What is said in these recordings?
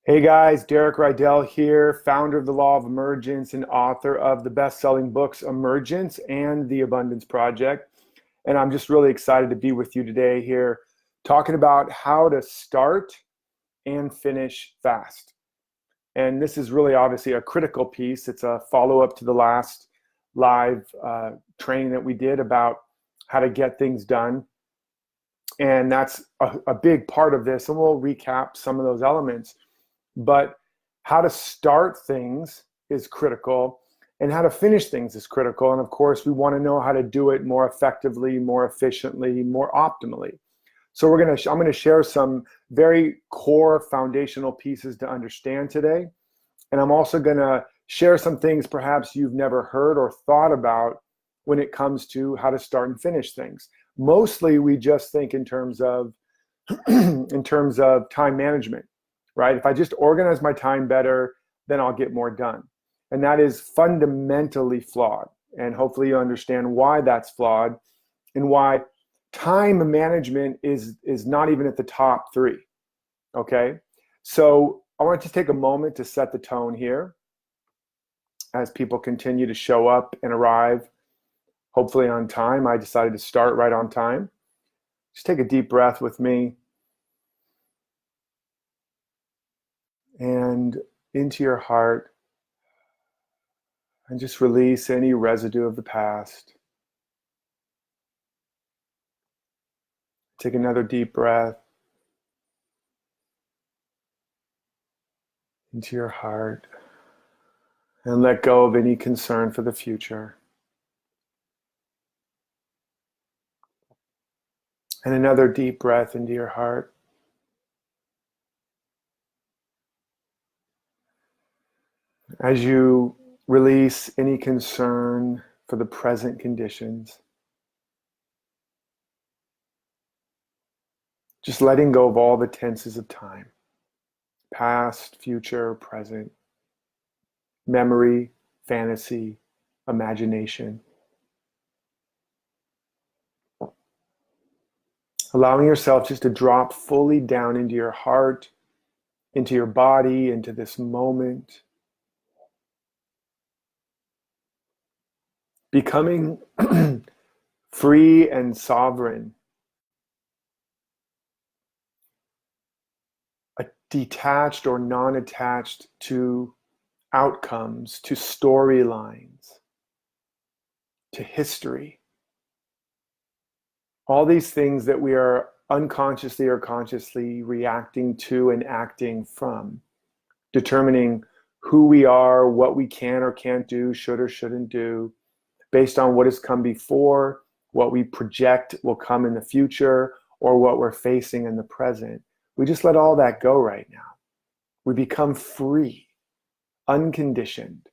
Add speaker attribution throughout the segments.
Speaker 1: Hey guys, Derek Rydall here, founder of the Law of Emergence and author of the best-selling books Emergence and The Abundance Project. And I'm just really excited to be with you today here, talking about how to start and finish fast. And this is really obviously a critical piece. It's a follow-up to the last live training that we did about how to get things done. And that's a big part of this. And we'll recap some of those elements. But how to start things is critical, and how to finish things is critical. And of course, we want to know how to do it more effectively, more efficiently, more optimally. So I'm going to share some very core foundational pieces to understand today. And I'm also going to share some things perhaps you've never heard or thought about when it comes to how to start and finish things. Mostly we just think in terms of time management, right? If I just organize my time better, then I'll get more done. And that is fundamentally flawed. And hopefully you understand why that's flawed and why time management is not even at the top three, okay? So I want to take a moment to set the tone here as people continue to show up and arrive, hopefully on time. I decided to start right on time. Just take a deep breath with me. And into your heart, and just release any residue of the past. Take another deep breath into your heart, and let go of any concern for the future. And another deep breath into your heart. As you release any concern for the present conditions, just letting go of all the tenses of time, past, future, present, memory, fantasy, imagination. Allowing yourself just to drop fully down into your heart, into your body, into this moment. Becoming free and sovereign, detached or non-attached to outcomes, to storylines, to history. All these things that we are unconsciously or consciously reacting to and acting from, determining who we are, what we can or can't do, should or shouldn't do, based on what has come before, what we project will come in the future, or what we're facing in the present. We just let all that go right now. We become free, unconditioned.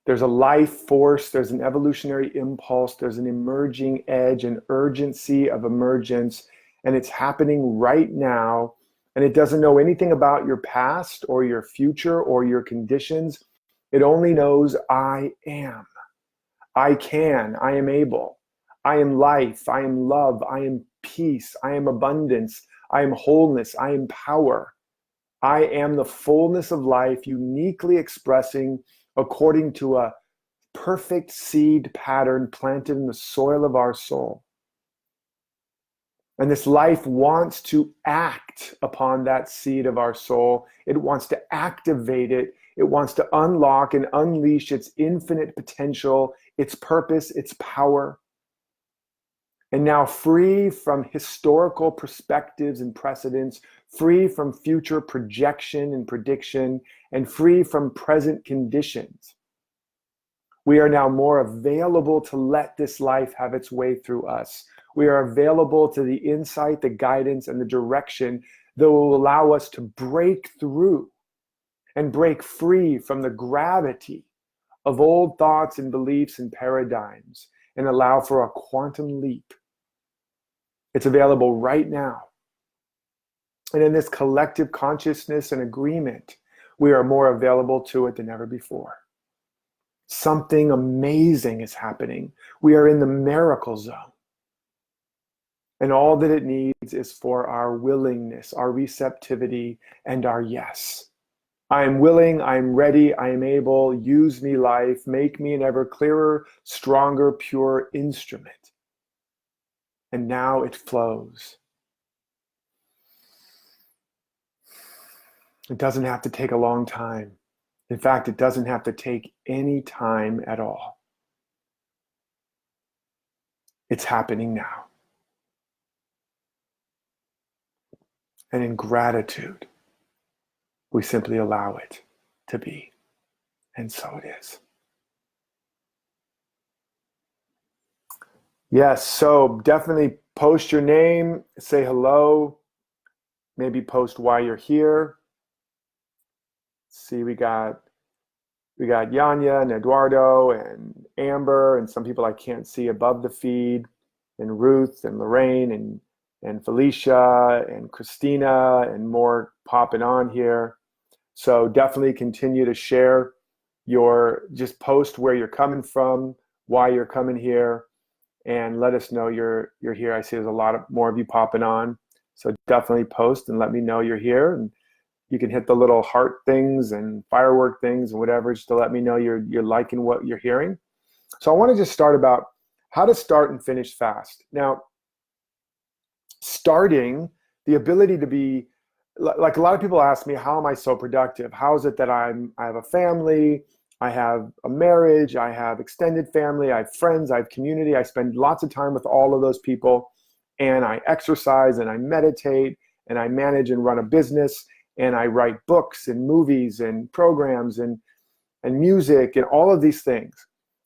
Speaker 1: There's a life force, there's an evolutionary impulse, there's an emerging edge, an urgency of emergence, and it's happening right now. And it doesn't know anything about your past or your future or your conditions. It only knows I am. I can, I am able. I am life, I am love, I am peace, I am abundance, I am wholeness, I am power. I am the fullness of life, uniquely expressing according to a perfect seed pattern planted in the soil of our soul. And this life wants to act upon that seed of our soul. It wants to activate it. It wants to unlock and unleash its infinite potential, its purpose, its power. And now, free from historical perspectives and precedents, free from future projection and prediction, and free from present conditions, we are now more available to let this life have its way through us. We are available to the insight, the guidance, and the direction that will allow us to break through and break free from the gravity of old thoughts and beliefs and paradigms, and allow for a quantum leap. It's available right now. And in this collective consciousness and agreement, we are more available to it than ever before. Something amazing is happening. We are in the miracle zone. And all that it needs is for our willingness, our receptivity, and our yes. I am willing, I am ready, I am able. Use me, life. Make me an ever clearer, stronger, pure instrument. And now it flows. It doesn't have to take a long time. In fact, it doesn't have to take any time at all. It's happening now. And in gratitude, we simply allow it to be. And so it is. Yes, so definitely post your name, say hello, maybe post why you're here. See, we got Yanya and Eduardo and Amber and some people I can't see above the feed, and Ruth and Lorraine and Felicia and Christina and more popping on here. So definitely continue to share just post where you're coming from, why you're coming here, and let us know you're here. I see there's a lot more of you popping on. So definitely post and let me know you're here. And you can hit the little heart things and firework things and whatever, just to let me know you're liking what you're hearing. So I want to just start about how to start and finish fast. Now, starting, the ability to be, like a lot of people ask me, how am I so productive? How is it that I have a family, I have a marriage, I have extended family, I have friends, I have community, I spend lots of time with all of those people, and I exercise and I meditate and I manage and run a business and I write books and movies and programs and music and all of these things.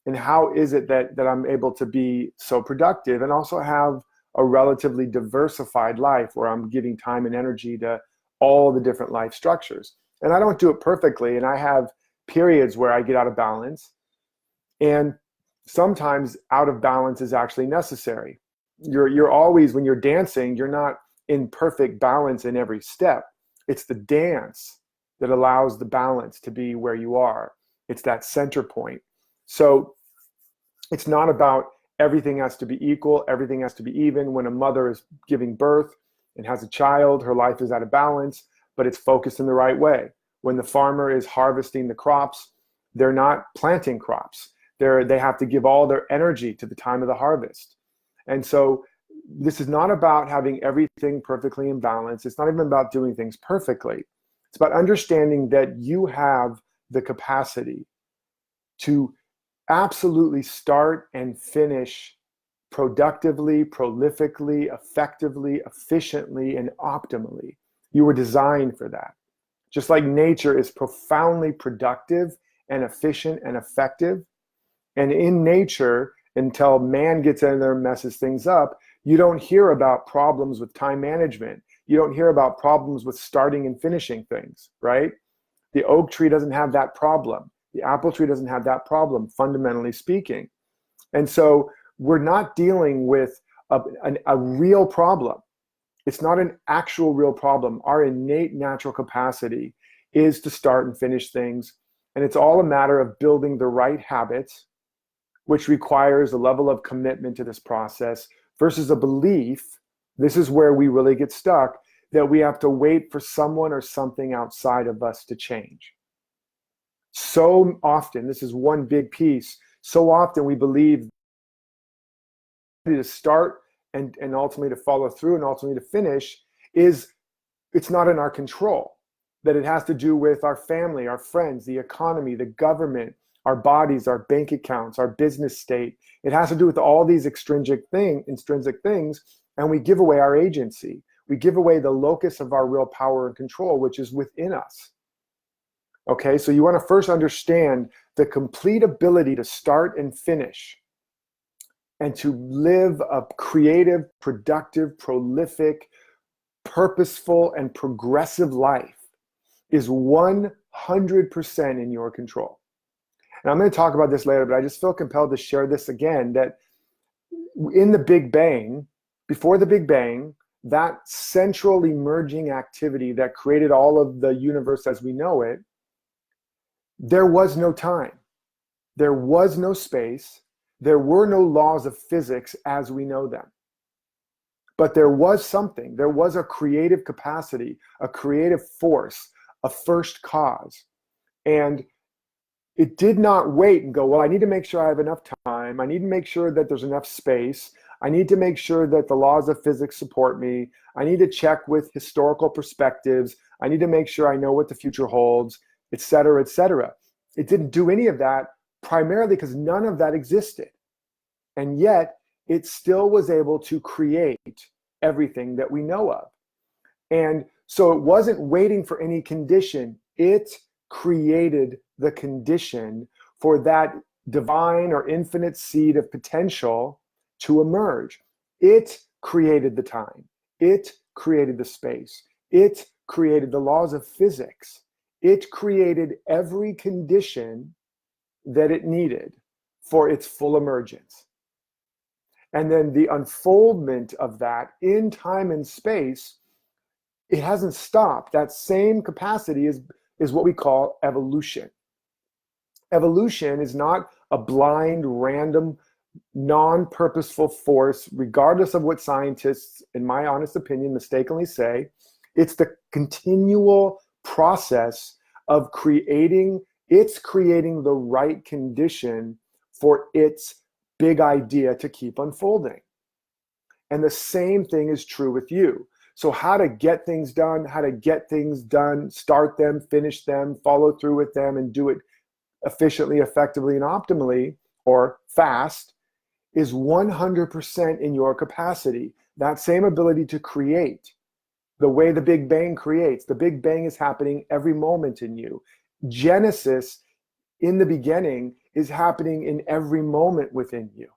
Speaker 1: And how is it that I'm able to be so productive and also have a relatively diversified life where I'm giving time and energy to all the different life structures? And I don't do it perfectly, and I have periods where I get out of balance, and sometimes out of balance is actually necessary. You're always, when you're dancing, you're not in perfect balance in every step. It's the dance that allows the balance to be where you are. It's that center point. So it's not about everything has to be equal, everything has to be even. When a mother is giving birth and has a child, her life is out of balance, but it's focused in the right way. When the farmer is harvesting the crops, they're not planting crops. They have to give all their energy to the time of the harvest. And so this is not about having everything perfectly in balance. It's not even about doing things perfectly. It's about understanding that you have the capacity to absolutely start and finish productively, prolifically, effectively, efficiently, and optimally. You were designed for that. Just like nature is profoundly productive and efficient and effective. And in nature, until man gets in there and messes things up, you don't hear about problems with time management. You don't hear about problems with starting and finishing things, right? The oak tree doesn't have that problem. The apple tree doesn't have that problem, fundamentally speaking. And so we're not dealing with a real problem. It's not an actual real problem. Our innate natural capacity is to start and finish things. And it's all a matter of building the right habits, which requires a level of commitment to this process versus a belief, this is where we really get stuck, that we have to wait for someone or something outside of us to change. So often, this is one big piece, so often we believe to start and ultimately to follow through and ultimately to finish it's not in our control, that it has to do with our family, our friends, the economy, the government, our bodies, our bank accounts, our business state. It has to do with all these intrinsic things, and we give away our agency. We give away the locus of our real power and control, which is within us. Okay, so you want to first understand the complete ability to start and finish and to live a creative, productive, prolific, purposeful, and progressive life is 100% in your control. And I'm going to talk about this later, but I just feel compelled to share this again, that in the Big Bang, before the Big Bang, that central emerging activity that created all of the universe as we know it, there was no time. There was no space. There were no laws of physics as we know them. But there was something, there was a creative capacity, a creative force, a first cause. And it did not wait and go, well, I need to make sure I have enough time. I need to make sure that there's enough space. I need to make sure that the laws of physics support me. I need to check with historical perspectives. I need to make sure I know what the future holds, et cetera, et cetera. It didn't do any of that, primarily because none of that existed. And yet it still was able to create everything that we know of. And so it wasn't waiting for any condition. It created the condition for that divine or infinite seed of potential to emerge. It created the time. It created the space. It created the laws of physics. It created every condition that it needed for its full emergence. And then the unfoldment of that in time and space, it hasn't stopped. That same capacity is what we call evolution. Evolution is not a blind, random, non-purposeful force, regardless of what scientists, in my honest opinion, mistakenly say. It's the continual process of creating the right condition for its big idea to keep unfolding. And the same thing is true with you. So how to get things done, start them, finish them, follow through with them, and do it efficiently, effectively, and optimally, or fast, is 100% in your capacity. That same ability to create, the way the Big Bang creates. The Big Bang is happening every moment in you. Genesis in the beginning is happening in every moment within you.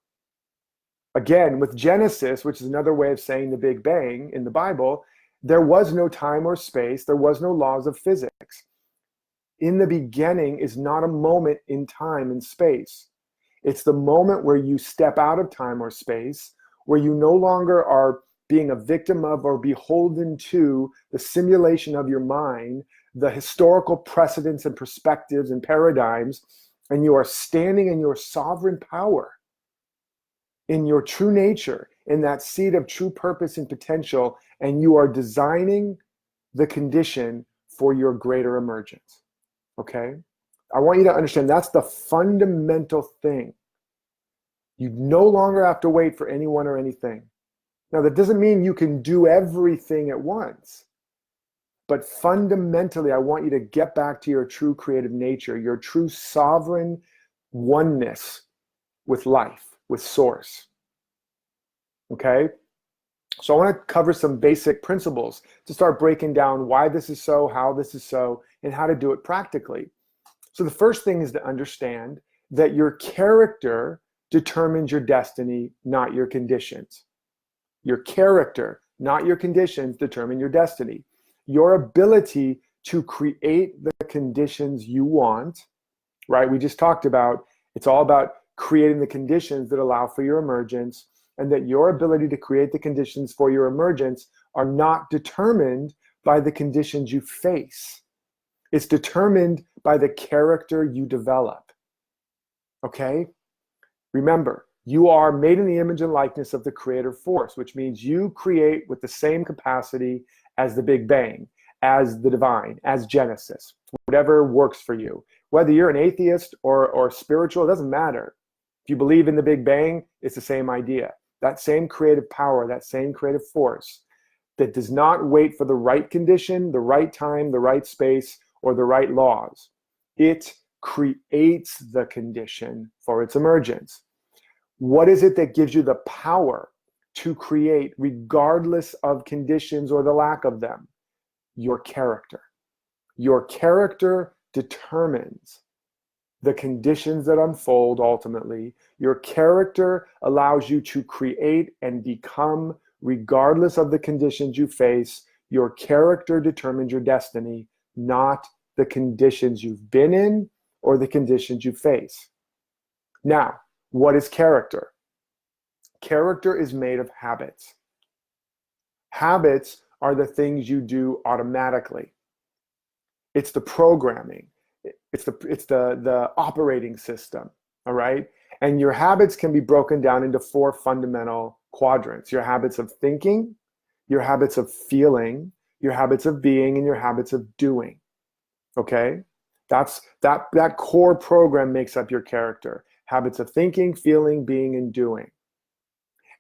Speaker 1: Again, with Genesis, which is another way of saying the Big Bang in the Bible, there was no time or space. There was no laws of physics. In the beginning is not a moment in time and space. It's the moment where you step out of time or space, where you no longer are being a victim of or beholden to the simulation of your mind, the historical precedents and perspectives and paradigms, and you are standing in your sovereign power, in your true nature, in that seed of true purpose and potential, and you are designing the condition for your greater emergence. Okay? I want you to understand that's the fundamental thing. You no longer have to wait for anyone or anything. Now, that doesn't mean you can do everything at once. But fundamentally, I want you to get back to your true creative nature, your true sovereign oneness with life, with source. Okay? So I want to cover some basic principles to start breaking down why this is so, how this is so, and how to do it practically. So the first thing is to understand that your character determines your destiny, not your conditions. Your character, not your conditions, determine your destiny. Your ability to create the conditions you want, right? We just talked about, it's all about creating the conditions that allow for your emergence, and that your ability to create the conditions for your emergence are not determined by the conditions you face. It's determined by the character you develop. Okay? Remember, you are made in the image and likeness of the creative force, which means you create with the same capacity as the Big Bang, as the divine, as Genesis, whatever works for you. Whether you're an atheist or spiritual, it doesn't matter. If you believe in the Big Bang, it's the same idea. That same creative power, that same creative force that does not wait for the right condition, the right time, the right space, or the right laws. It creates the condition for its emergence. What is it that gives you the power to create regardless of conditions or the lack of them? Your character. Your character determines the conditions that unfold ultimately. Your character allows you to create and become regardless of the conditions you face. Your character determines your destiny, not the conditions you've been in or the conditions you face. Now, what is character? Character is made of habits. Habits are the things you do automatically. It's the programming. It's the operating system, all right? And your habits can be broken down into 4 fundamental quadrants: your habits of thinking, your habits of feeling, your habits of being, and your habits of doing. Okay? That core program makes up your character. Habits of thinking, feeling, being, and doing.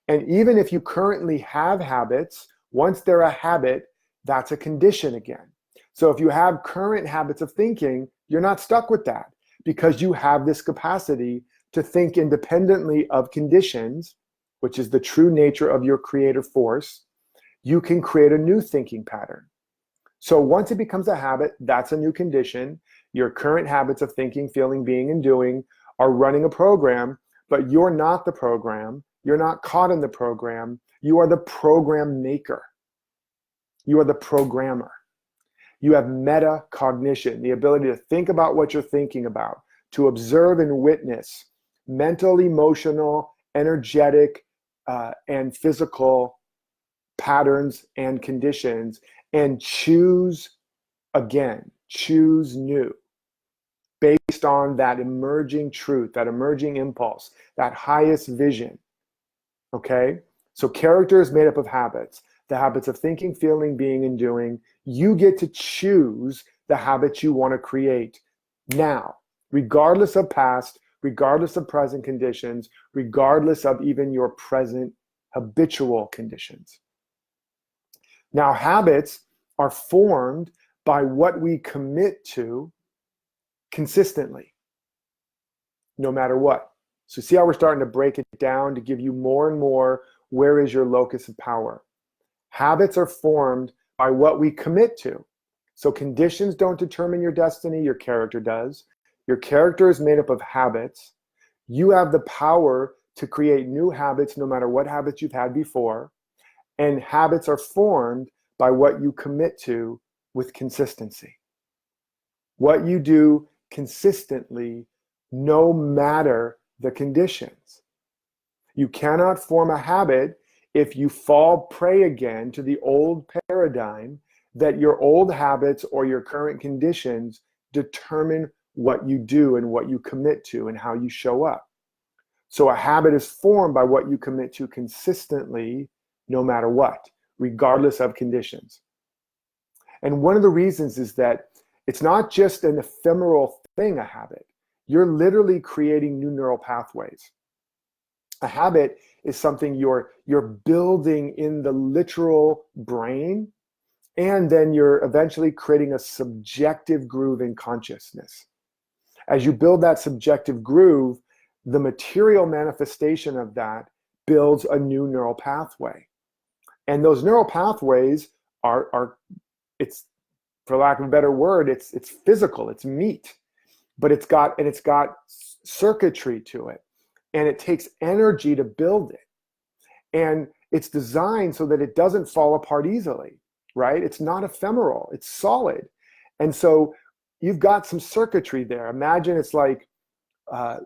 Speaker 1: And even if you currently have habits, once they're a habit, that's a condition again. So if you have current habits of thinking, you're not stuck with that because you have this capacity to think independently of conditions, which is the true nature of your creative force. You can create a new thinking pattern. So once it becomes a habit, that's a new condition. Your current habits of thinking, feeling, being, and doing are running a program, but you're not the program. You're not caught in the program. You are the program maker. You are the programmer. You have metacognition, the ability to think about what you're thinking about, to observe and witness mental, emotional, energetic, and physical patterns and conditions, and choose again, choose new, based on that emerging truth, that emerging impulse, that highest vision. Okay? So character is made up of habits, the habits of thinking, feeling, being, and doing. You get to choose the habits you want to create now, regardless of past, regardless of present conditions, regardless of even your present habitual conditions. Now, habits are formed by what we commit to consistently, no matter what. So see how we're starting to break it down to give you more and more, where is your locus of power? Habits are formed by what we commit to. So conditions don't determine your destiny, your character does. Your character is made up of habits. You have the power to create new habits no matter what habits you've had before. And habits are formed by what you commit to with consistency. What you do consistently, no matter the conditions. You cannot form a habit if you fall prey again to the old paradigm that your old habits or your current conditions determine what you do and what you commit to and how you show up. So a habit is formed by what you commit to consistently, no matter what, regardless of conditions. And one of the reasons is that it's not just an ephemeral thing, a habit. You're literally creating new neural pathways. A habit is something you're building in the literal brain, and then you're eventually creating a subjective groove in consciousness. As you build that subjective groove, the material manifestation of that builds a new neural pathway. And those neural pathways are it's, for lack of a better word, it's physical, it's meat, but it's got circuitry to it, and it takes energy to build it. And it's designed so that it doesn't fall apart easily, right? It's not ephemeral, it's solid. And so you've got some circuitry there. Imagine it's like a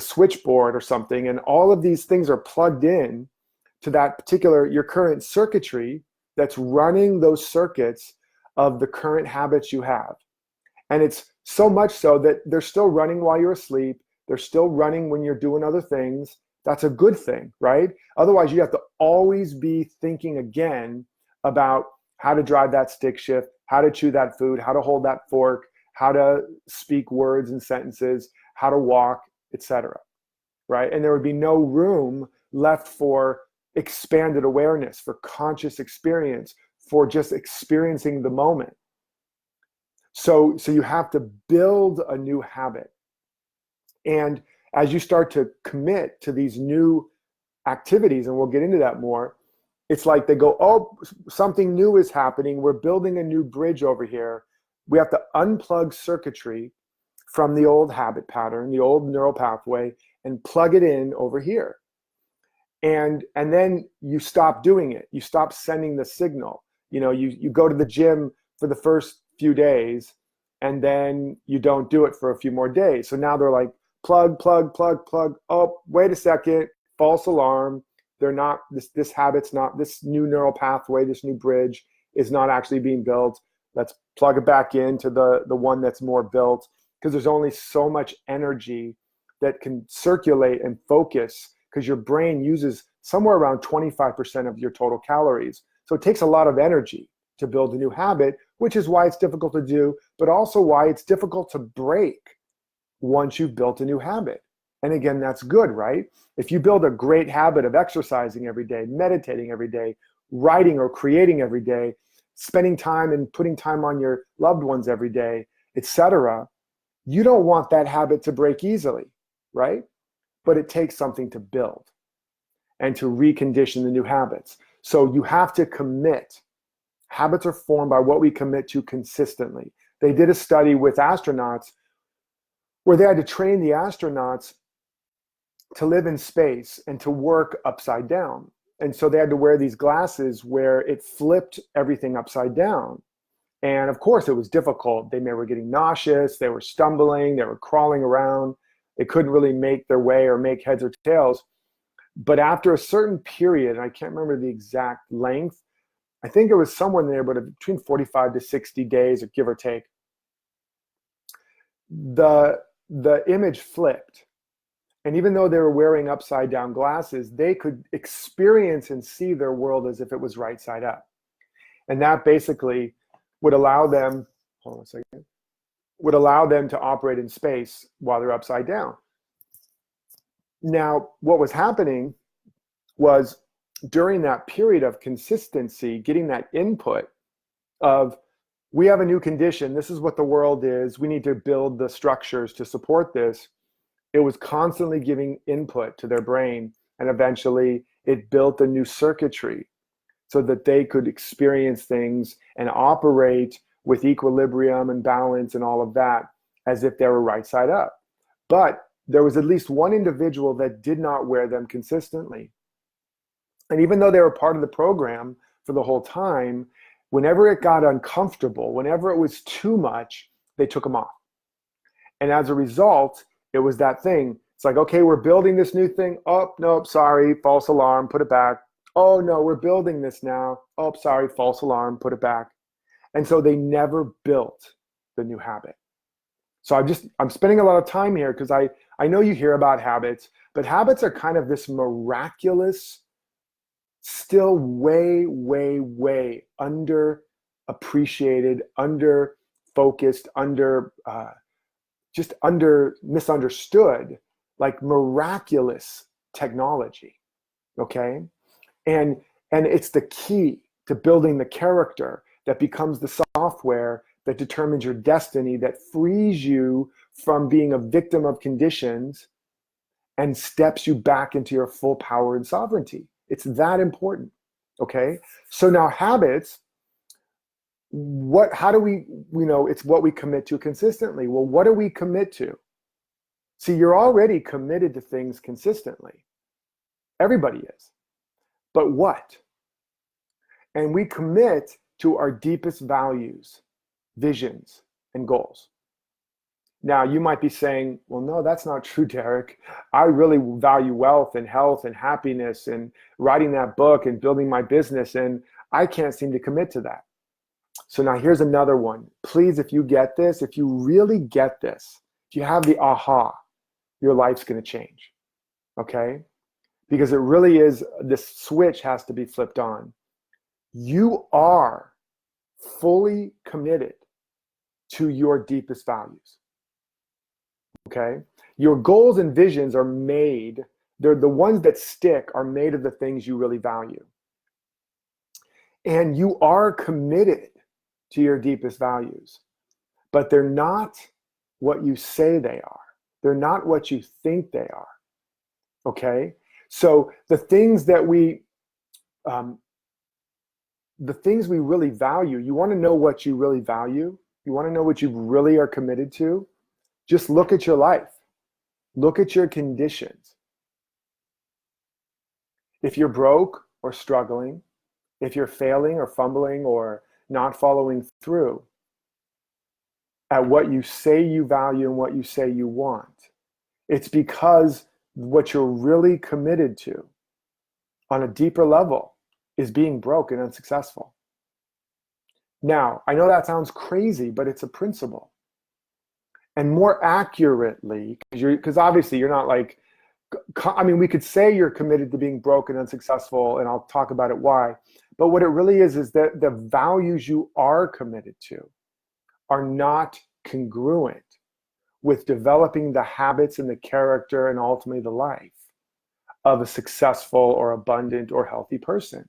Speaker 1: switchboard or something, and all of these things are plugged in to that particular, your current circuitry that's running those circuits of the current habits you have. And it's so much so that they're still running while you're asleep. They're still running when you're doing other things. That's a good thing, right? Otherwise, you have to always be thinking again about how to drive that stick shift, how to chew that food, how to hold that fork, how to speak words and sentences, how to walk, etc. Right? And there would be no room left for expanded awareness, for conscious experience, for just experiencing the moment. So you have to build a new habit. And as you start to commit to these new activities, and we'll get into that more, it's like they go, oh, something new is happening. We're building a new bridge over here. We have to unplug circuitry from the old habit pattern, the old neural pathway, and plug it in over here. And then you stop doing it. You stop sending the signal. You go to the gym for the first few days, and then you don't do it for a few more days. So now they're like, plug, plug, plug, plug. Oh, wait a second, false alarm. They're not, this habit's not, this new neural pathway, this new bridge is not actually being built. Let's plug it back into the one that's more built, because there's only so much energy that can circulate and focus, because your brain uses somewhere around 25% of your total calories. So it takes a lot of energy to build a new habit, which is why it's difficult to do, but also why it's difficult to break once you've built a new habit. And again, that's good, right? If you build a great habit of exercising every day, meditating every day, writing or creating every day, spending time and putting time on your loved ones every day, etc., you don't want that habit to break easily, right? But it takes something to build and to recondition the new habits. So you have to commit. Habits are formed by what we commit to consistently. They did a study with astronauts where they had to train the astronauts to live in space and to work upside down. And so they had to wear these glasses where it flipped everything upside down. And of course, it was difficult. They were getting nauseous, they were stumbling, they were crawling around. They couldn't really make their way or make heads or tails. But after a certain period, and I can't remember the exact length, I think it was somewhere in there, but between 45 to 60 days, or give or take, the image flipped. And even though they were wearing upside down glasses, they could experience and see their world as if it was right side up. And that basically would allow them, hold on a second, would allow them to operate in space while they're upside down. Now, what was happening was during that period of consistency, getting that input of, we have a new condition, this is what the world is, we need to build the structures to support this. It was constantly giving input to their brain, and eventually it built a new circuitry so that they could experience things and operate with equilibrium and balance and all of that as if they were right side up. But there was at least one individual that did not wear them consistently. And even though they were part of the program for the whole time, whenever it got uncomfortable, whenever it was too much, they took them off. And as a result, it was that thing. It's like, okay, we're building this new thing. Oh, nope, sorry, false alarm, put it back. Oh, no, we're building this now. Oh, sorry, false alarm, put it back. And so they never built the new habit. So I'm spending a lot of time here because I know you hear about habits, but habits are kind of this miraculous, still way, way, way underappreciated, under focused, just under misunderstood, like miraculous technology, okay? And it's the key to building the character that becomes the software that determines your destiny, that frees you from being a victim of conditions and steps you back into your full power and sovereignty. It's that important, okay? So now habits, how do we know it's what we commit to consistently? Well, what do we commit to? See, you're already committed to things consistently. Everybody is. But what? And we commit to our deepest values, visions, and goals. Now, you might be saying, well, no, that's not true, Derek. I really value wealth and health and happiness and writing that book and building my business, and I can't seem to commit to that. So now here's another one. Please, if you get this, if you really get this, if you have the aha, your life's going to change, okay? Because it really is, this switch has to be flipped on. You are fully committed to your deepest values, okay? Your goals and visions are made, they're the ones that stick, are made of the things you really value. And you are committed to your deepest values, but they're not what you say they are. They're not what you think they are, okay? So the things that we really value, you want to know what you really value? You want to know what you really are committed to? Just look at your life. Look at your conditions. If you're broke or struggling, if you're failing or fumbling or not following through at what you say you value and what you say you want, it's because what you're really committed to on a deeper level is being broke and unsuccessful. Now, I know that sounds crazy, but it's a principle. And more accurately, because obviously you're not like I mean, we could say you're committed to being broke and unsuccessful, and I'll talk about it why. But what it really is that the values you are committed to are not congruent with developing the habits and the character and ultimately the life of a successful or abundant or healthy person.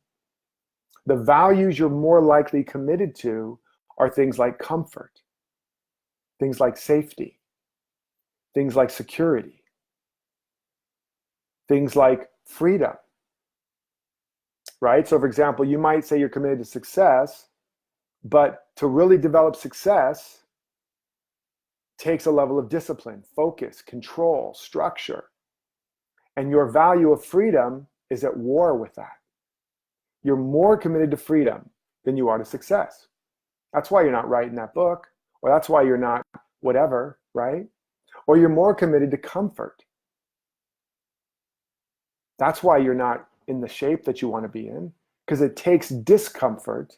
Speaker 1: The values you're more likely committed to are things like comfort, things like safety, things like security, things like freedom, right? So for example, you might say you're committed to success, but to really develop success takes a level of discipline, focus, control, structure. And your value of freedom is at war with that. You're more committed to freedom than you are to success. That's why you're not writing that book, or that's why you're not whatever, right? Or you're more committed to comfort. That's why you're not in the shape that you want to be in, because it takes discomfort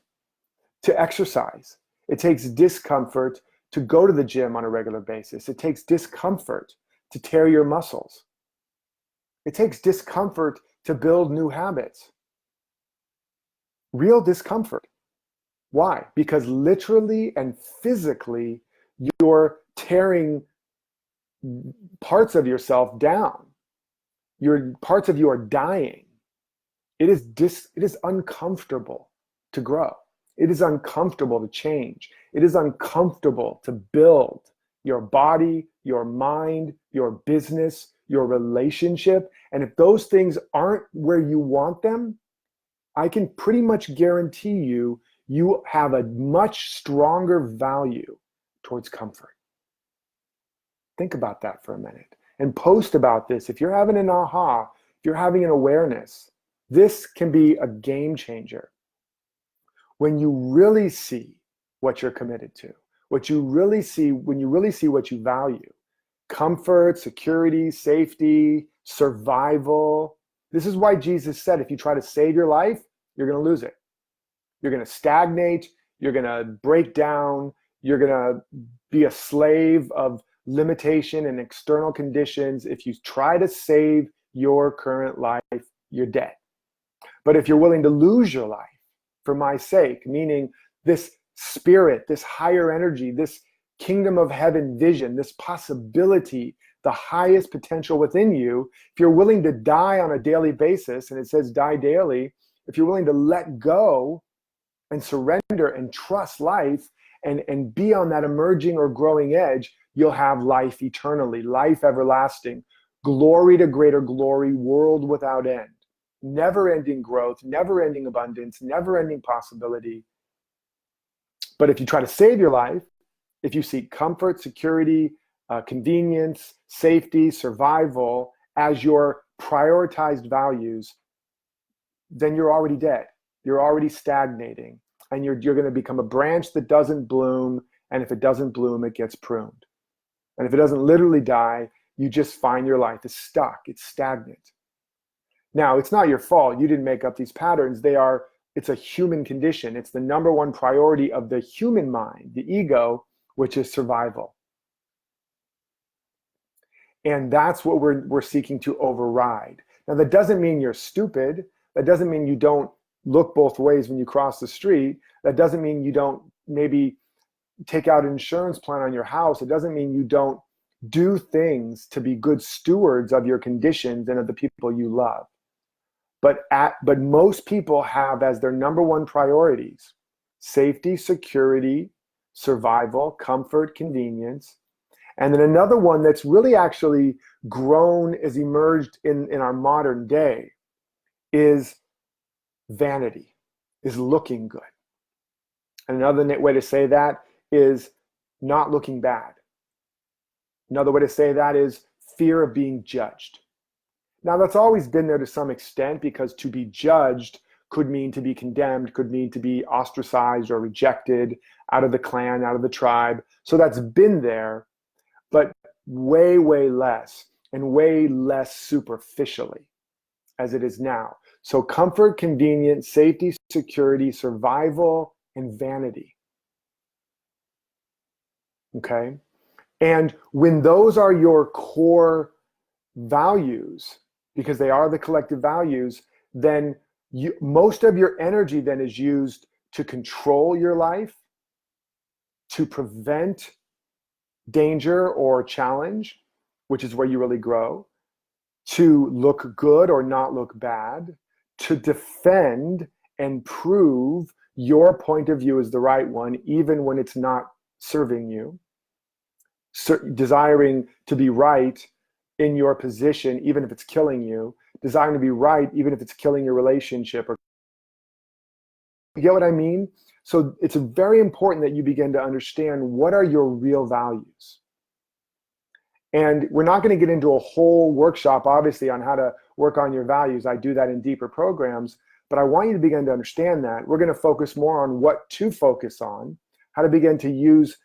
Speaker 1: to exercise. It takes discomfort to go to the gym on a regular basis. It takes discomfort to tear your muscles. It takes discomfort to build new habits. Real discomfort. Why? Because literally and physically, you're tearing parts of yourself down. Parts of you are dying. It is uncomfortable to grow. It is uncomfortable to change. It is uncomfortable to build your body, your mind, your business, your relationship. And if those things aren't where you want them, I can pretty much guarantee you, you have a much stronger value towards comfort. Think about that for a minute and post about this. If you're having an aha, if you're having an awareness, this can be a game changer. When you really see what you're committed to, when you really see what you value, comfort, security, safety, survival. This is why Jesus said, if you try to save your life, you're going to lose it. You're going to stagnate. You're going to break down. You're going to be a slave of limitation and external conditions. If you try to save your current life, you're dead. But if you're willing to lose your life for my sake, meaning this spirit, this higher energy, this kingdom of heaven vision, this possibility, the highest potential within you, if you're willing to die on a daily basis, and it says die daily, if you're willing to let go and surrender and trust life and be on that emerging or growing edge, you'll have life eternally, life everlasting, glory to greater glory, world without end, never-ending growth, never-ending abundance, never-ending possibility. But if you try to save your life, if you seek comfort, security, convenience, safety, survival as your prioritized values, then you're already dead. You're already stagnating, and you're going to become a branch that doesn't bloom. And if it doesn't bloom, it gets pruned. And if it doesn't literally die, you just find your life is stuck. It's stagnant. Now, it's not your fault. You didn't make up these patterns. It's a human condition. It's the number one priority of the human mind, the ego, which is survival. And that's what we're seeking to override. Now, that doesn't mean you're stupid. That doesn't mean you don't look both ways when you cross the street. That doesn't mean you don't maybe take out an insurance plan on your house. It doesn't mean you don't do things to be good stewards of your conditions and of the people you love. But most people have as their number one priorities safety, security, survival, comfort, convenience. And then another one that's really actually grown, is emerged in our modern day, is vanity, is looking good. And another way to say that is not looking bad. Another way to say that is fear of being judged. Now, that's always been there to some extent, because to be judged could mean to be condemned, could mean to be ostracized or rejected out of the clan, out of the tribe. So that's been there, but way, way less, and way less superficially as it is now. So comfort, convenience, safety, security, survival, and vanity. Okay? And when those are your core values, because they are the collective values, then most of your energy then is used to control your life, to prevent danger or challenge, which is where you really grow, to look good or not look bad, to defend and prove your point of view is the right one, even when it's not serving you, desiring to be right in your position, even if it's killing you, desiring to be right, even if it's killing your relationship. You get what I mean? So it's very important that you begin to understand what are your real values. And we're not going to get into a whole workshop, obviously, on how to work on your values. I do that in deeper programs, but I want you to begin to understand that. We're going to focus more on what to focus on, how to begin to use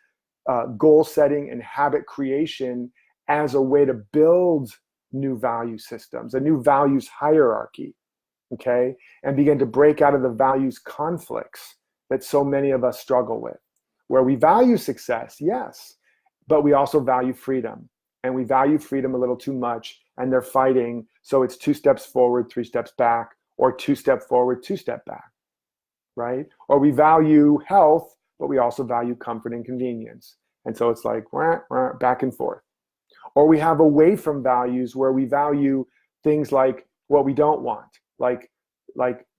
Speaker 1: goal setting and habit creation as a way to build new value systems, a new values hierarchy, okay? And begin to break out of the values conflicts that so many of us struggle with, where we value success, yes, but we also value freedom. And we value freedom a little too much, and they're fighting. So it's 2 steps forward, 3 steps back, or 2 step forward, 2 step back, right? Or we value health, but we also value comfort and convenience. And so it's like back and forth. Or we have away from values where we value things like what we don't want, like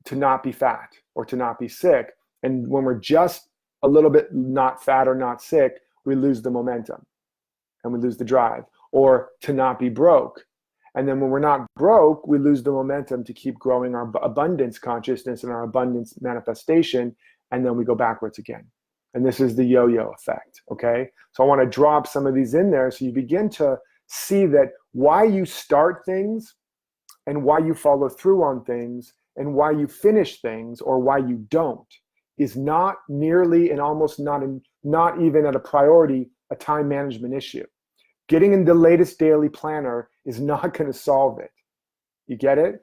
Speaker 1: to not be fat or to not be sick. And when we're just a little bit not fat or not sick, we lose the momentum and we lose the drive. Or to not be broke. And then when we're not broke, we lose the momentum to keep growing our abundance consciousness and our abundance manifestation, and then we go backwards again. And this is the yo-yo effect, okay? So I want to drop some of these in there so you begin to see that why you start things and why you follow through on things and why you finish things or why you don't is not nearly and almost not even at a priority a time management issue. Getting in the latest daily planner is not going to solve it. You get it?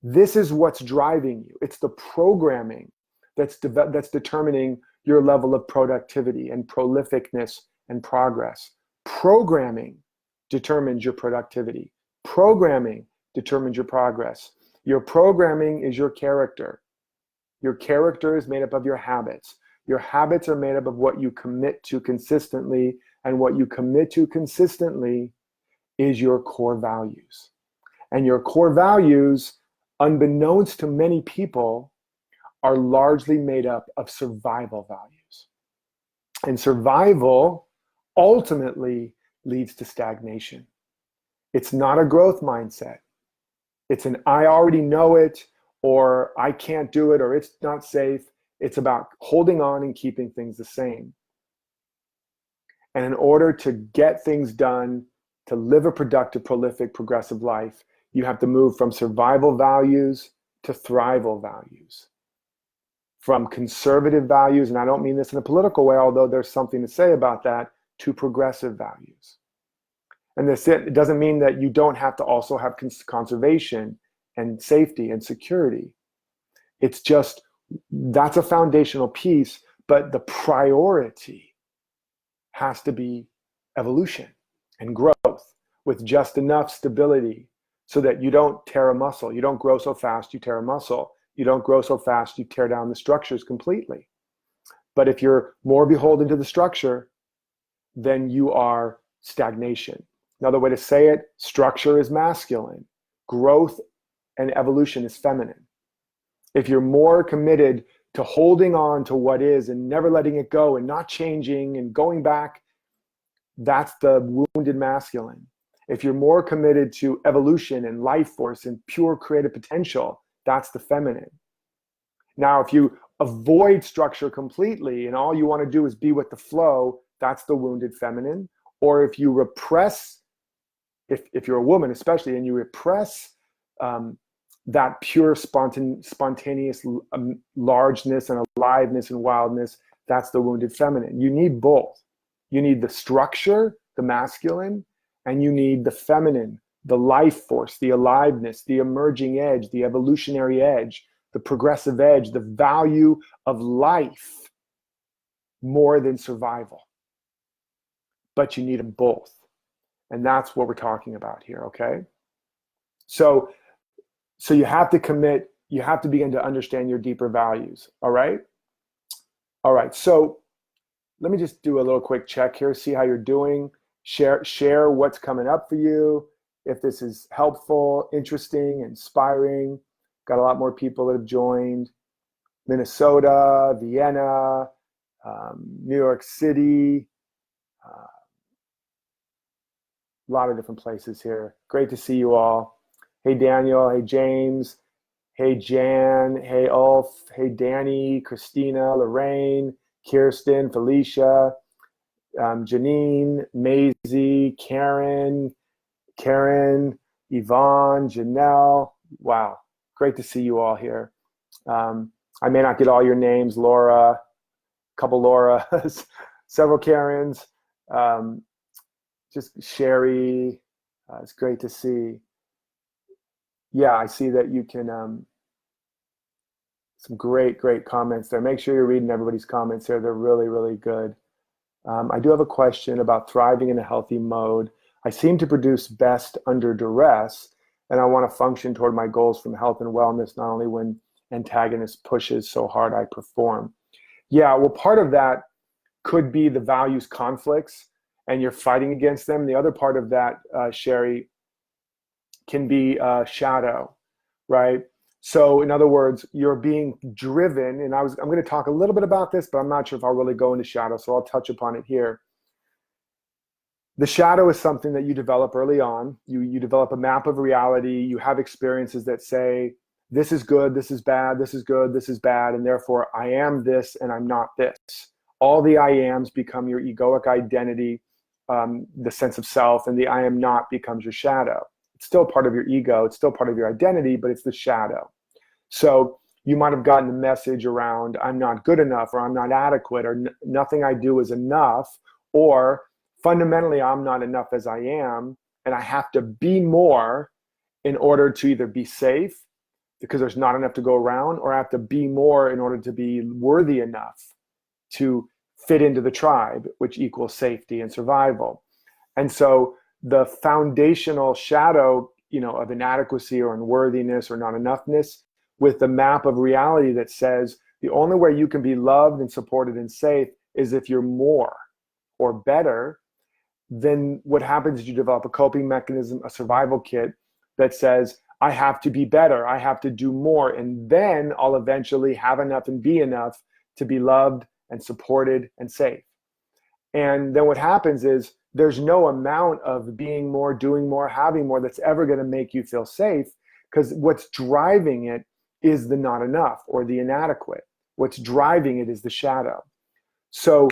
Speaker 1: This is what's driving you. It's the programming that's determining your level of productivity and prolificness and progress. Programming determines your productivity. Programming determines your progress. Your programming is your character. Your character is made up of your habits. Your habits are made up of what you commit to consistently, and what you commit to consistently is your core values. And your core values, unbeknownst to many people, are largely made up of survival values. And survival ultimately leads to stagnation. It's not a growth mindset. It's an I already know it, or I can't do it, or it's not safe. It's about holding on and keeping things the same. And in order to get things done, to live a productive, prolific, progressive life, you have to move from survival values to thrival values. From conservative values, and I don't mean this in a political way, although there's something to say about that, to progressive values. And it doesn't mean that you don't have to also have conservation and safety and security. It's just, that's a foundational piece, but the priority has to be evolution and growth with just enough stability so that you don't tear a muscle. You don't grow so fast, you tear a muscle. You don't grow so fast, you tear down the structures completely. But if you're more beholden to the structure, then you are stagnation. Another way to say it, structure is masculine. Growth and evolution is feminine. If you're more committed to holding on to what is and never letting it go and not changing and going back, that's the wounded masculine. If you're more committed to evolution and life force and pure creative potential, that's the feminine. Now, if you avoid structure completely and all you want to do is be with the flow, that's the wounded feminine. Or if you repress, if you're a woman especially, and you repress that pure spontaneous largeness and aliveness and wildness, that's the wounded feminine. You need both. You need the structure, the masculine, and you need the feminine, the life force, the aliveness, the emerging edge, the evolutionary edge, the progressive edge, the value of life more than survival. But you need them both. And that's what we're talking about here, okay? So you have to commit, you have to begin to understand your deeper values. All right. All right. So let me just do a little quick check here, see how you're doing. Share what's coming up for you. If this is helpful, interesting, inspiring. Got a lot more people that have joined. Minnesota, Vienna, New York City, a lot of different places here. Great to see you all. Hey, Daniel. Hey, James. Hey, Jan. Hey, Ulf. Hey, Danny, Christina, Lorraine, Kirsten, Felicia, Janine, Maisie, Karen, Yvonne, Janelle. Wow. Great to see you all here. I may not get all your names, Laura, a couple Lauras, several Karens, just Sherry. It's great to see. Yeah, I see that you can, some great comments there. Make sure you're reading everybody's comments here. They're really, really good. I do have a question about thriving in a healthy mode. I seem to produce best under duress, and I want to function toward my goals from health and wellness, not only when antagonist pushes so hard I perform. Yeah, well, part of that could be the values conflicts and you're fighting against them. The other part of that, Sherry, can be shadow, right? So in other words, you're being driven, and I'm going to talk a little bit about this, but I'm not sure if I'll really go into shadow, so I'll touch upon it here. The shadow is something that you develop early on. You develop a map of reality. You have experiences that say, this is good, this is bad, this is good, this is bad, and therefore I am this and I'm not this. All the I ams become your egoic identity, the sense of self, and the I am not becomes your shadow. It's still part of your ego, it's still part of your identity, but it's the shadow. So you might have gotten a message around I'm not good enough, or I'm not adequate, or nothing I do is enough, or fundamentally I'm not enough as I am, and I have to be more in order to either be safe, because there's not enough to go around, or I have to be more in order to be worthy enough to fit into the tribe, which equals safety and survival. And so the foundational shadow, of inadequacy or unworthiness or not enoughness, with the map of reality that says the only way you can be loved and supported and safe is if you're more or better, then what happens is you develop a coping mechanism, a survival kit that says, I have to be better, I have to do more, and then I'll eventually have enough and be enough to be loved and supported and safe. And then what happens is there's no amount of being more, doing more, having more that's ever going to make you feel safe, because what's driving it is the not enough or the inadequate. What's driving it is the shadow. So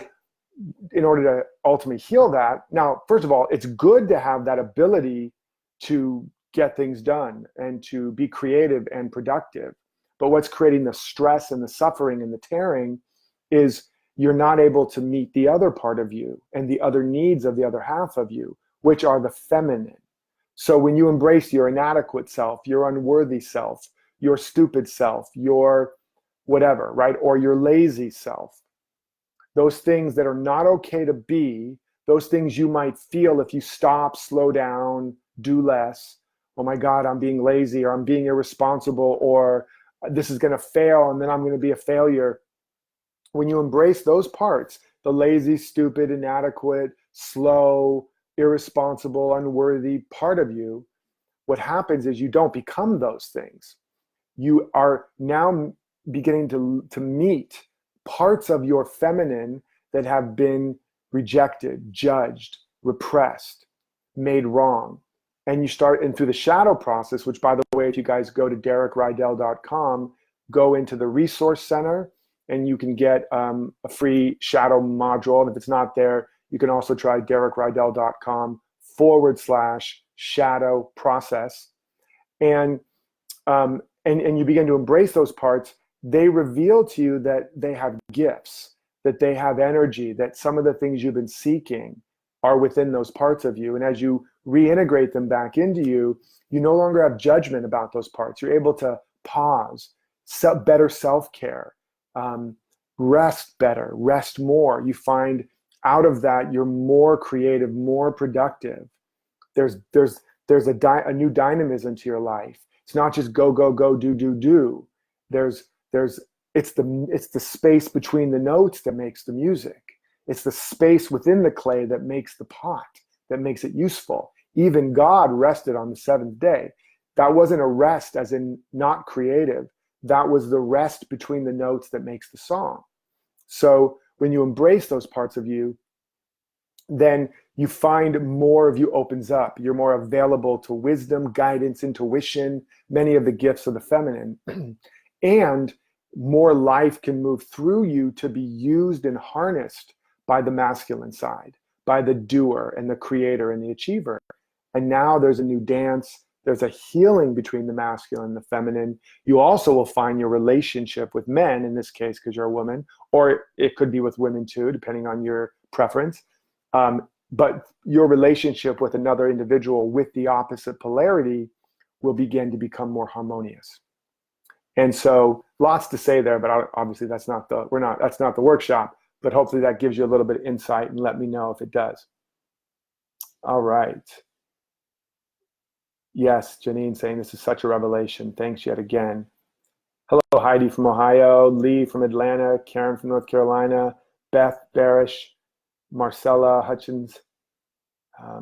Speaker 1: in order to ultimately heal that, now, first of all, it's good to have that ability to get things done and to be creative and productive. But what's creating the stress and the suffering and the tearing is you're not able to meet the other part of you and the other needs of the other half of you, which are the feminine. So when you embrace your inadequate self, your unworthy self, your stupid self, your whatever, right? Or your lazy self, those things that are not okay to be, those things you might feel if you stop, slow down, do less. Oh my God, I'm being lazy, or I'm being irresponsible, or this is going to fail and then I'm going to be a failure. When you embrace those parts, the lazy, stupid, inadequate, slow, irresponsible, unworthy part of you, what happens is you don't become those things. You are now beginning to meet parts of your feminine that have been rejected, judged, repressed, made wrong. And you start, and through the shadow process, which, by the way, if you guys go to DerekRydall.com, go into the resource center, and you can get a free shadow module. And if it's not there, you can also try DerekRydall.com/shadow process. And you begin to embrace those parts. They reveal to you that they have gifts, that they have energy, that some of the things you've been seeking are within those parts of you. And as you reintegrate them back into you, you no longer have judgment about those parts. You're able to pause, better self-care, rest better, rest more. You find out of that you're more creative, more productive. There's there's a new dynamism to your life. It's not just go, go, go, do, do, do. It's the space between the notes that makes the music. It's the space within the clay that makes the pot, that makes it useful. Even God rested on the seventh day. That wasn't a rest as in not creative. That was the rest between the notes that makes the song. So when you embrace those parts of you, then you find more of you opens up. You're more available to wisdom, guidance, intuition, many of the gifts of the feminine. And more life can move through you to be used and harnessed by the masculine side, by the doer and the creator and the achiever. And now there's a new dance. There's a healing between the masculine and the feminine. You also will find your relationship with men, in this case, because you're a woman, or it could be with women too, depending on your preference. But your relationship with another individual with the opposite polarity will begin to become more harmonious. And so lots to say there, but obviously that's not the workshop, but hopefully that gives you a little bit of insight, and let me know if it does. All right. Yes, Janine saying this is such a revelation. Thanks yet again. Hello, Heidi from Ohio, Lee from Atlanta, Karen from North Carolina, Beth Barish, Marcella Hutchins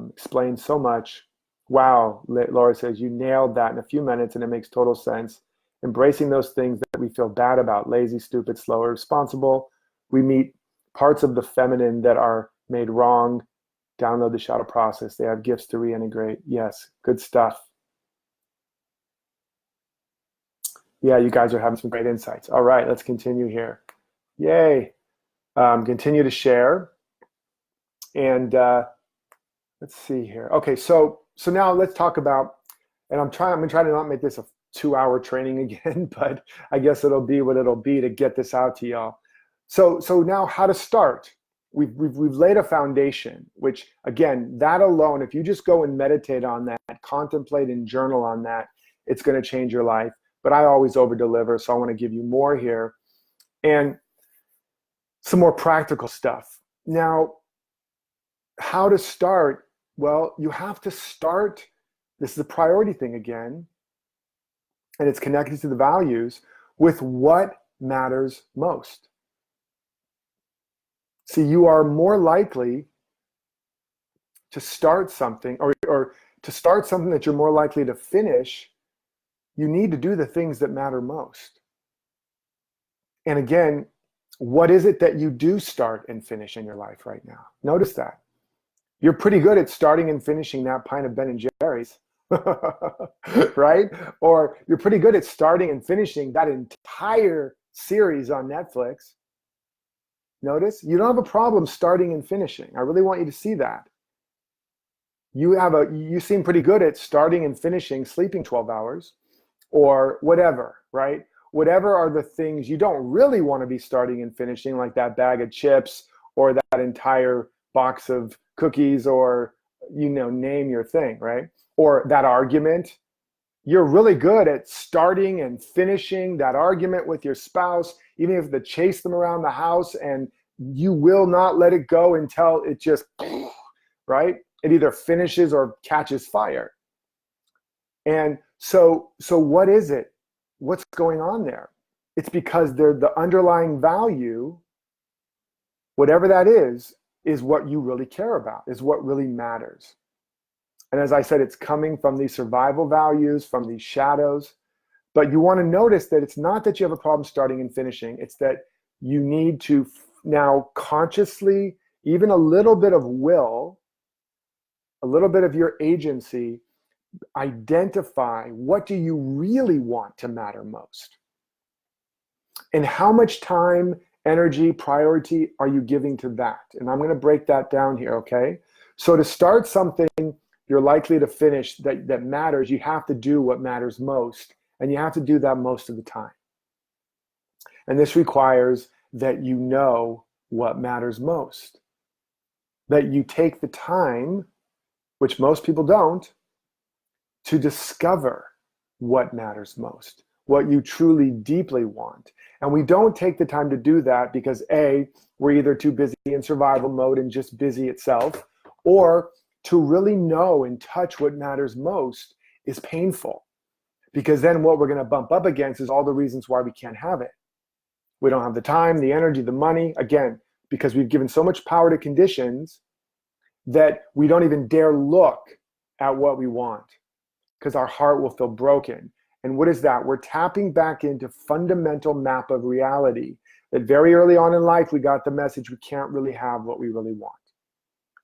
Speaker 1: explained so much. Wow, Laura says, you nailed that in a few minutes and it makes total sense. Embracing those things that we feel bad about, lazy, stupid, slow, or responsible. We meet parts of the feminine that are made wrong. Download the shadow process. They have gifts to reintegrate. Yes, good stuff. Yeah, you guys are having some great insights. All right, let's continue here. Yay. Continue to share. And let's see here. Okay, so now let's talk about, and I'm going to try to not make this a 2-hour training again, but I guess it'll be what it'll be to get this out to y'all. So now how to start. We've laid a foundation, which again, that alone, if you just go and meditate on that, contemplate and journal on that, it's going to change your life. But I always over deliver, so I want to give you more here and some more practical stuff. Now, how to start? Well, you have to start. This is a priority thing again, and it's connected to the values with what matters most. See, you are more likely to start something or to start something that you're more likely to finish. You need to do the things that matter most. And again, what is it that you do start and finish in your life right now? Notice that. You're pretty good at starting and finishing that pint of Ben and Jerry's, right? Or you're pretty good at starting and finishing that entire series on Netflix. Notice, you don't have a problem starting and finishing. I really want you to see that. You seem pretty good at starting and finishing sleeping 12 hours or whatever, right? Whatever are the things you don't really want to be starting and finishing, like that bag of chips or that entire box of cookies, or, name your thing, right? Or that argument. You're really good at starting and finishing that argument with your spouse, even if you have to chase them around the house, and you will not let it go until it just, right? It either finishes or catches fire. And so what is it? What's going on there? It's because the underlying value, whatever that is what you really care about, is what really matters. And as I said, it's coming from these survival values, from these shadows. But you want to notice that it's not that you have a problem starting and finishing. It's that you need to now consciously, even a little bit of will, a little bit of your agency, identify what do you really want to matter most. And how much time, energy, priority are you giving to that? And I'm going to break that down here, okay? So to start something you're likely to finish that matters, you have to do what matters most. And you have to do that most of the time. And this requires that you know what matters most. That you take the time, which most people don't, to discover what matters most, what you truly deeply want. And we don't take the time to do that because A, we're either too busy in survival mode and just busy itself, or to really know and touch what matters most is painful, because then what we're going to bump up against is all the reasons why we can't have it. We don't have the time, the energy, the money, again, because we've given so much power to conditions that we don't even dare look at what we want, because our heart will feel broken. And what is that? We're tapping back into fundamental map of reality that very early on in life, we got the message we can't really have what we really want.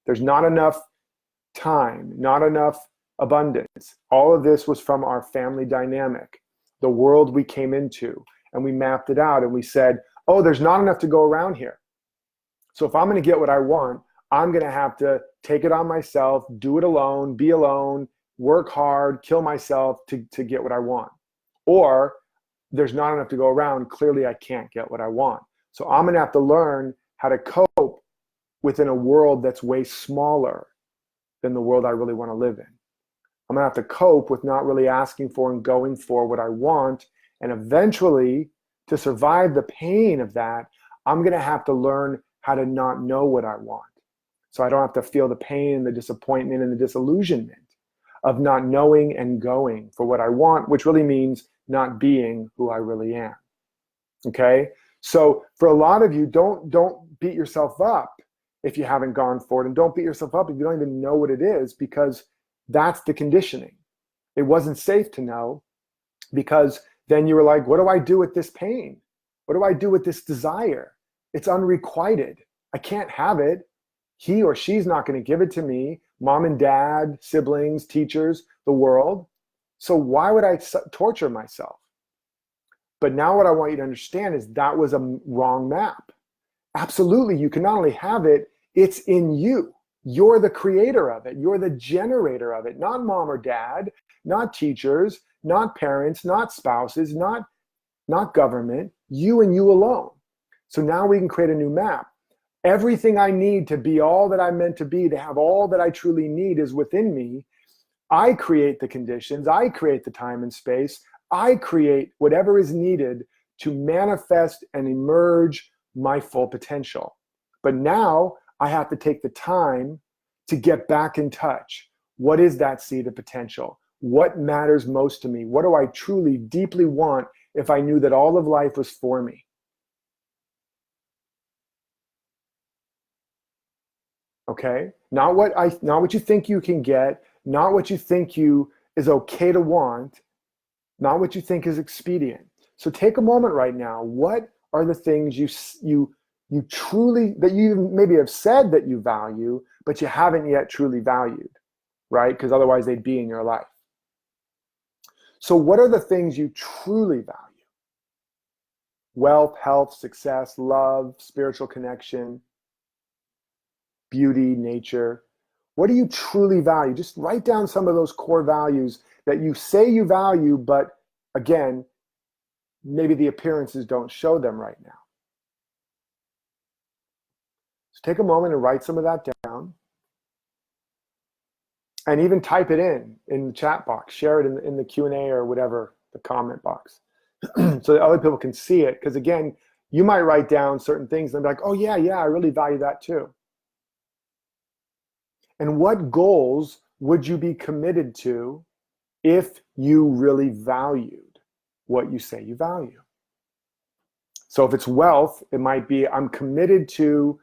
Speaker 1: There's not enough time, not enough abundance. All of this was from our family dynamic, the world we came into, and we mapped it out and we said, oh, there's not enough to go around here. So if I'm going to get what I want, I'm going to have to take it on myself, do it alone, be alone, work hard, kill myself to get what I want. Or there's not enough to go around. Clearly, I can't get what I want. So I'm going to have to learn how to cope within a world that's way smaller than the world I really want to live in. I'm going to have to cope with not really asking for and going for what I want. And eventually, to survive the pain of that, I'm going to have to learn how to not know what I want. So I don't have to feel the pain and the disappointment and the disillusionment of not knowing and going for what I want, which really means not being who I really am. Okay? So for a lot of you, don't beat yourself up if you haven't gone for it, and don't beat yourself up if you don't even know what it is, because that's the conditioning. It wasn't safe to know, because then you were like, what do I do with this pain? What do I do with this desire? It's unrequited. I can't have it. He or she's not going to give it to me. Mom and dad, siblings, teachers, the world. So why would I torture myself? But now what I want you to understand is that was a wrong map. Absolutely, you can not only have it, it's in you. You're the creator of it. You're the generator of it. Not mom or dad, not teachers, not parents, not spouses, not government. You and you alone. So now we can create a new map. Everything I need to be all that I'm meant to be, to have all that I truly need, is within me. I create the conditions. I create the time and space. I create whatever is needed to manifest and emerge my full potential. But now I have to take the time to get back in touch. What is that seed of potential? What matters most to me? What do I truly, deeply want if I knew that all of life was for me? Okay? Not what you think you can get, not what you think is okay to want, not what you think is expedient. So take a moment right now. What are the things you truly, that you maybe have said that you value, but you haven't yet truly valued, right? Because otherwise they'd be in your life. So what are the things you truly value? Wealth, health, success, love, spiritual connection, beauty, nature. What do you truly value? Just write down some of those core values that you say you value, but again, maybe the appearances don't show them right now. So take a moment and write some of that down. And even type it in the chat box. Share it in the Q&A or whatever, the comment box, so that other people can see it. Because again, you might write down certain things and be like, oh yeah, I really value that too. And what goals would you be committed to if you really valued what you say you value? So if it's wealth, it might be, I'm committed to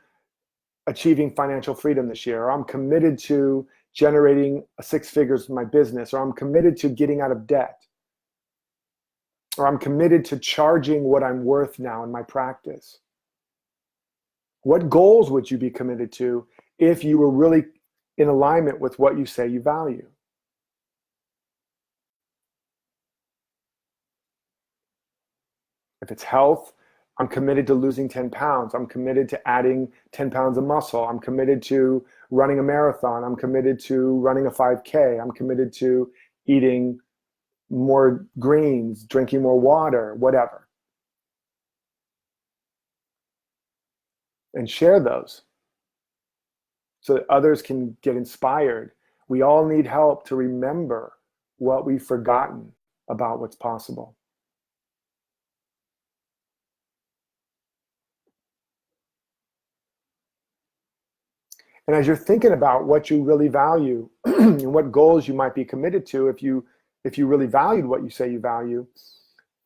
Speaker 1: achieving financial freedom this year, or I'm committed to generating 6 figures in my business, or I'm committed to getting out of debt, or I'm committed to charging what I'm worth now in my practice. What goals would you be committed to if you were really in alignment with what you say you value? If it's health, I'm committed to losing 10 pounds. I'm committed to adding 10 pounds of muscle. I'm committed to running a marathon. I'm committed to running a 5K. I'm committed to eating more greens, drinking more water, whatever. And share those so that others can get inspired. We all need help to remember what we've forgotten about what's possible. And as you're thinking about what you really value and what goals you might be committed to, if you really valued what you say you value,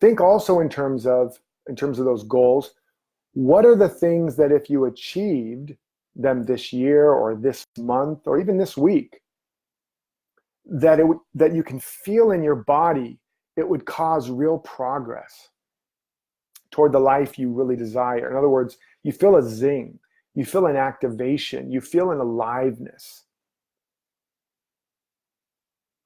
Speaker 1: think also in terms of those goals. What are the things that if you achieved them this year or this month or even this week, that you can feel in your body, it would cause real progress toward the life you really desire? In other words, you feel a zing, you feel an activation, you feel an aliveness,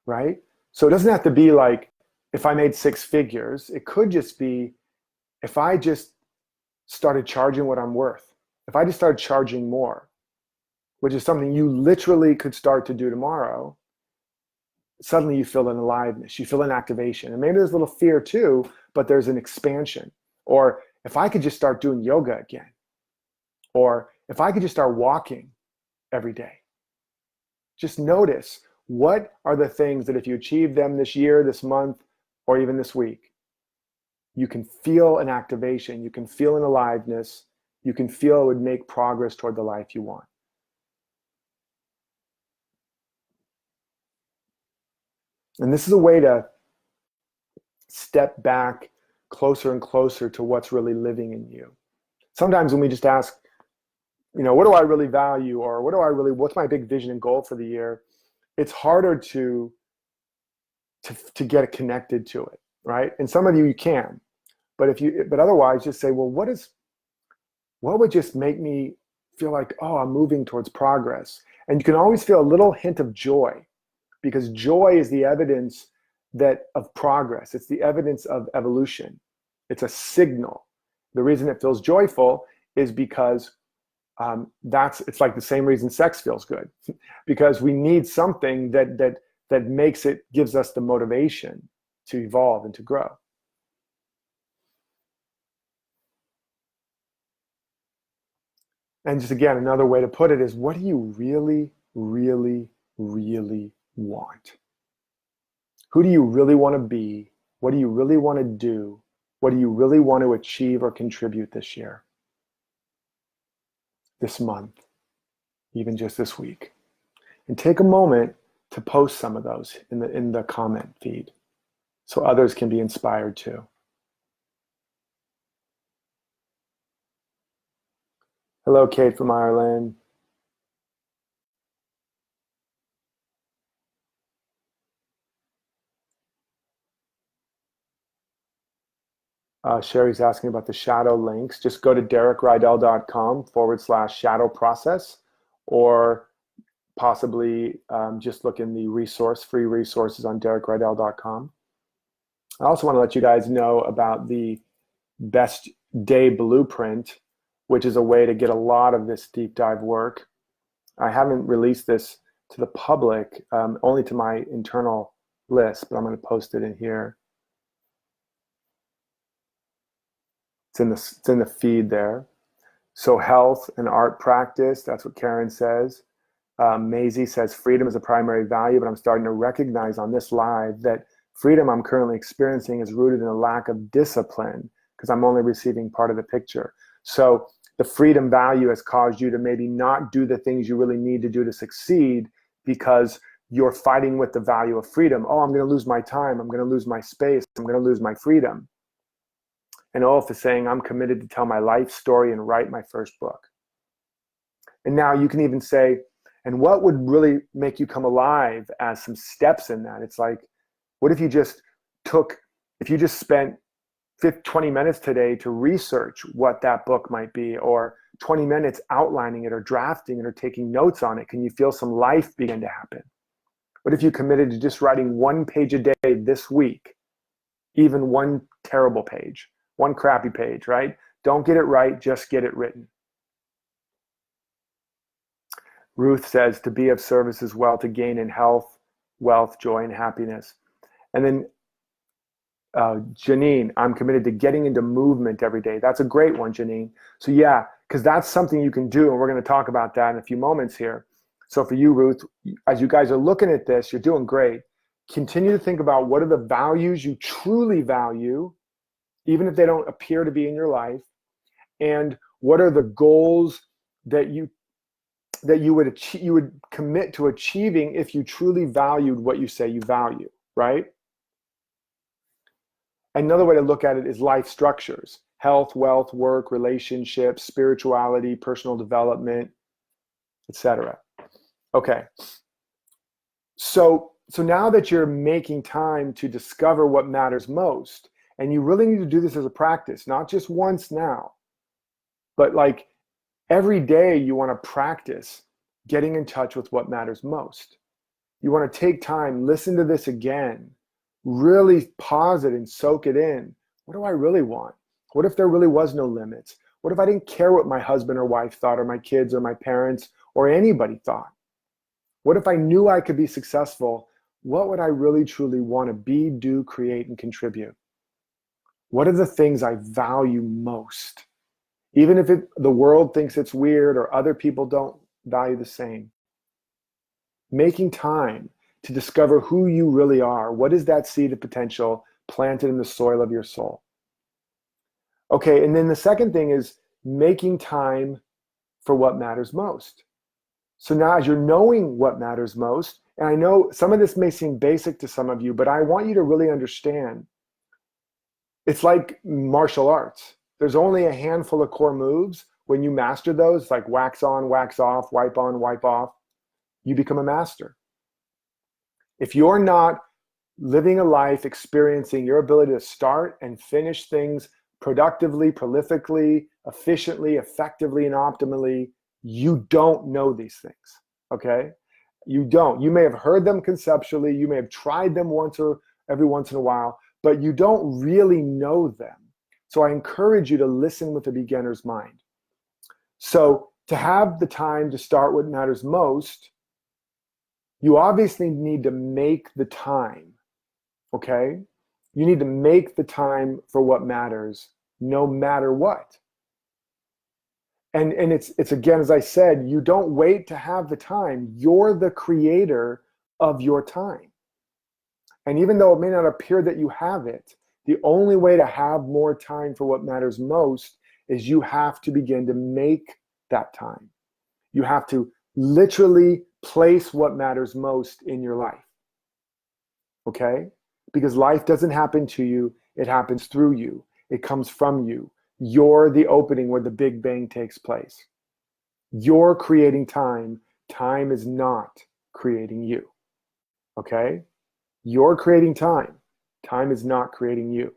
Speaker 1: right? So it doesn't have to be like, if I made 6 figures, it could just be, if I just started charging what I'm worth, if I just started charging more, which is something you literally could start to do tomorrow, suddenly you feel an aliveness, you feel an activation. And maybe there's a little fear too, but there's an expansion. Or if I could just start doing yoga again, or if I could just start walking every day. Just notice, what are the things that if you achieve them this year, this month, or even this week, you can feel an activation, you can feel an aliveness, you can feel it would make progress toward the life you want. And this is a way to step back closer and closer to what's really living in you. Sometimes when we just ask, what do I really value, or what's my big vision and goal for the year, it's harder to get connected to it, right? And some of you can, but otherwise just say, well, what would just make me feel like, oh, I'm moving towards progress? And you can always feel a little hint of joy, because joy is the evidence of progress. It's the evidence of evolution. It's a signal. The reason it feels joyful is because it's like the same reason sex feels good, because we need something that gives us the motivation to evolve and to grow. And just again, another way to put it is, what do you really, really, really want? Who do you really want to be? What do you really want to do? What do you really want to achieve or contribute this year, this month, even just this week? And take a moment to post some of those in the comment feed so others can be inspired too. Hello, Kate from Ireland. Sherry's asking about the shadow links. Just go to derekrydall.com/shadow process, or possibly just look in the free resources on derekrydall.com. I also want to let you guys know about the Best Day Blueprint, which is a way to get a lot of this deep dive work. I haven't released this to the public, only to my internal list, but I'm going to post it in here. It's in the feed there. So health and art practice, that's what Karen says. Maisie says, freedom is a primary value, but I'm starting to recognize on this live that freedom I'm currently experiencing is rooted in a lack of discipline, because I'm only receiving part of the picture. So the freedom value has caused you to maybe not do the things you really need to do to succeed, because you're fighting with the value of freedom. Oh, I'm going to lose my time. I'm going to lose my space. I'm going to lose my freedom. And Olaf is saying, I'm committed to tell my life story and write my first book. And now you can even say, and what would really make you come alive as some steps in that? It's like, what if you just spent 20 minutes today to research what that book might be, or 20 minutes outlining it or drafting it or taking notes on it? Can you feel some life begin to happen? What if you committed to just writing 1 page a day this week, even 1 terrible page, 1 crappy page, right? Don't get it right, just get it written. Ruth says, to be of service as well, to gain in health, wealth, joy, and happiness. And then Janine, I'm committed to getting into movement every day. That's a great one, Janine. So yeah, because that's something you can do, and we're going to talk about that in a few moments here. So for you, Ruth, as you guys are looking at this, you're doing great. Continue to think about, what are the values you truly value, even if they don't appear to be in your life, and what are the goals that you that you would commit to achieving if you truly valued what you say you value, right? Another way to look at it is life structures: health, wealth, work, relationships, spirituality, personal development, etc. Okay. So now that you're making time to discover what matters most, and you really need to do this as a practice, not just once now, but like every day you want to practice getting in touch with what matters most. You want to take time, listen to this again, really pause it and soak it in. What do I really want? What if there really was no limits? What if I didn't care what my husband or wife thought, or my kids or my parents or anybody thought? What if I knew I could be successful? What would I really truly want to be, do, create, and contribute? What are the things I value most? Even if the world thinks it's weird or other people don't value the same. Making time to discover who you really are. What is that seed of potential planted in the soil of your soul? Okay, and then the second thing is making time for what matters most. So now as you're knowing what matters most, and I know some of this may seem basic to some of you, but I want you to really understand, it's like martial arts. There's only a handful of core moves. When you master those, like wax on, wax off, wipe on, wipe off, you become a master. If you're not living a life experiencing your ability to start and finish things productively, prolifically, efficiently, effectively, and optimally, you don't know these things, okay? You don't. You may have heard them conceptually, you may have tried them once or every once in a while, but you don't really know them. So I encourage you to listen with a beginner's mind. So to have the time to start what matters most, you obviously need to make the time, okay? You need to make the time for what matters, no matter what. And it's again, as I said, you don't wait to have the time. You're the creator of your time. And even though it may not appear that you have it, the only way to have more time for what matters most is you have to begin to make that time. You have to literally place what matters most in your life. Okay? Because life doesn't happen to you, it happens through you. It comes from you. You're the opening where the Big Bang takes place. You're creating time. Time is not creating you. Okay? You're creating time. Time is not creating you.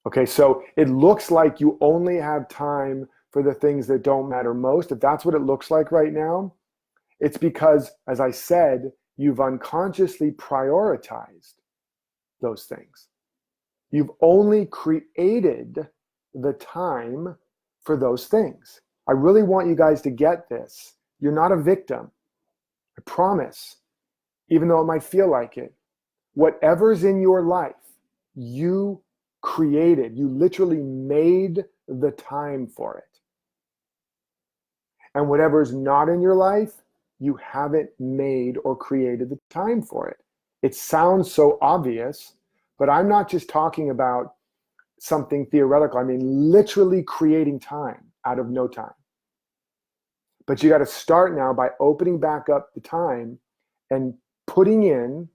Speaker 1: Okay, so it looks like you only have time for the things that don't matter most. If that's what it looks like right now, it's because, as I said, you've unconsciously prioritized those things. You've only created the time for those things. I really want you guys to get this. You're not a victim. I promise. Even though it might feel like it. Whatever's in your life, you created. You literally made the time for it. And whatever's not in your life, you haven't made or created the time for it. It sounds so obvious, but I'm not just talking about something theoretical. I mean, literally creating time out of no time. But you got to start now by opening back up the time and putting in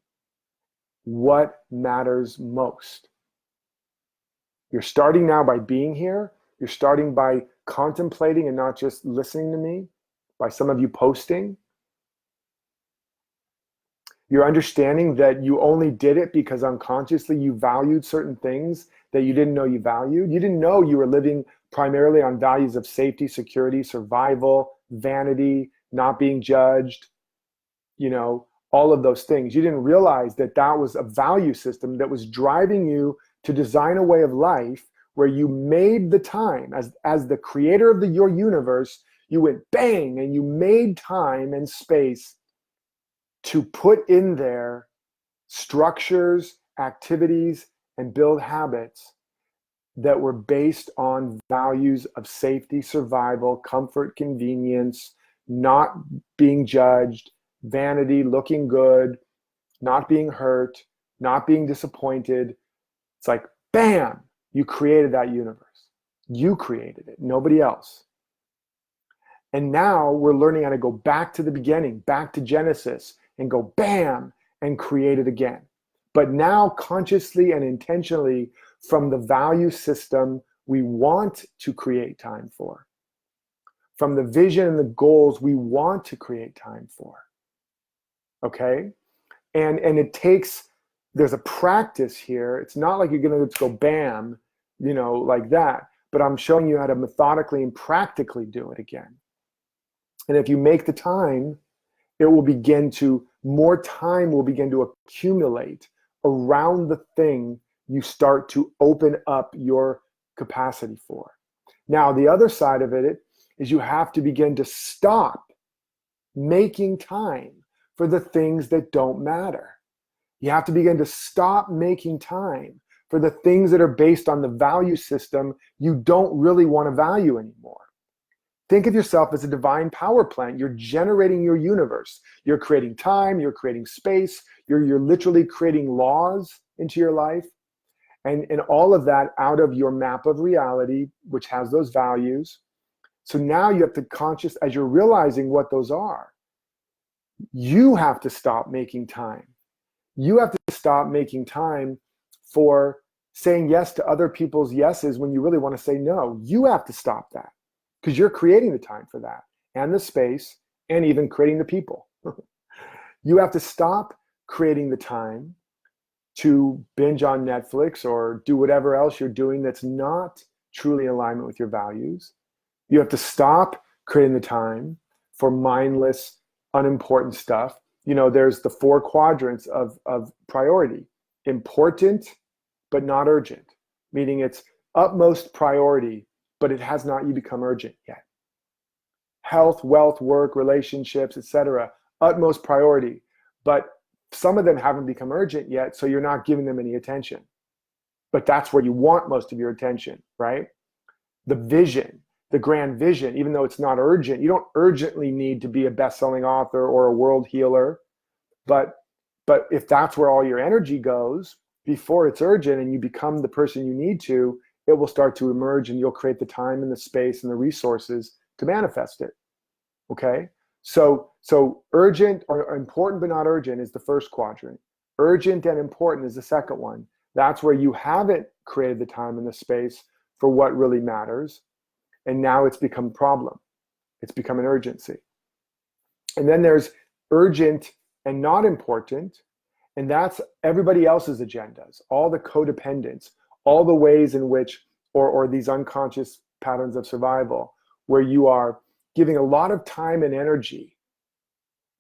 Speaker 1: what matters most. You're starting now by being here. You're starting by contemplating and not just listening to me, by some of you posting. You're understanding that you only did it because unconsciously you valued certain things that you didn't know you valued. You didn't know you were living primarily on values of safety, security, survival, vanity, not being judged, all of those things. You didn't realize that that was a value system that was driving you to design a way of life where you made the time as the creator of your universe. You went bang and you made time and space to put in there structures, activities, and build habits that were based on values of safety, survival, comfort, convenience, not being judged, vanity, looking good, not being hurt, not being disappointed. It's like, bam, you created that universe. You created it, nobody else. And now we're learning how to go back to the beginning, back to Genesis, and go bam, and create it again. But now consciously and intentionally from the value system we want to create time for, from the vision and the goals we want to create time for. Okay? And it takes, there's a practice here. It's not like you're gonna just go bam, like that. But I'm showing you how to methodically and practically do it again. And if you make the time, more time will begin to accumulate around the thing you start to open up your capacity for. Now, the other side of it is you have to begin to stop making time for the things that don't matter. You have to begin to stop making time for the things that are based on the value system you don't really want to value anymore. Think of yourself as a divine power plant. You're generating your universe. You're creating time, you're creating space, you're literally creating laws into your life. And all of that out of your map of reality, which has those values. So now you have to as you're realizing what those are, you have to stop making time. You have to stop making time for saying yes to other people's yeses when you really want to say no. You have to stop that because you're creating the time for that and the space and even creating the people. You have to stop creating the time to binge on Netflix or do whatever else you're doing that's not truly in alignment with your values. You have to stop creating the time for mindless, unimportant stuff. There's the 4 quadrants of priority. Important, but not urgent. Meaning it's utmost priority, but it has not become urgent yet. Health, wealth, work, relationships, etc. Utmost priority, but some of them haven't become urgent yet, so you're not giving them any attention. But that's where you want most of your attention, right? The vision, the grand vision, even though it's not urgent, you don't urgently need to be a best-selling author or a world healer. But if that's where all your energy goes, before it's urgent and you become the person you need to, it will start to emerge and you'll create the time and the space and the resources to manifest it. Okay? So urgent or important but not urgent is the first quadrant. Urgent and important is the second one. That's where you haven't created the time and the space for what really matters. And now it's become a problem. It's become an urgency. And then there's urgent and not important. And that's everybody else's agendas, all the codependence, all the ways in which, or these unconscious patterns of survival, where you are giving a lot of time and energy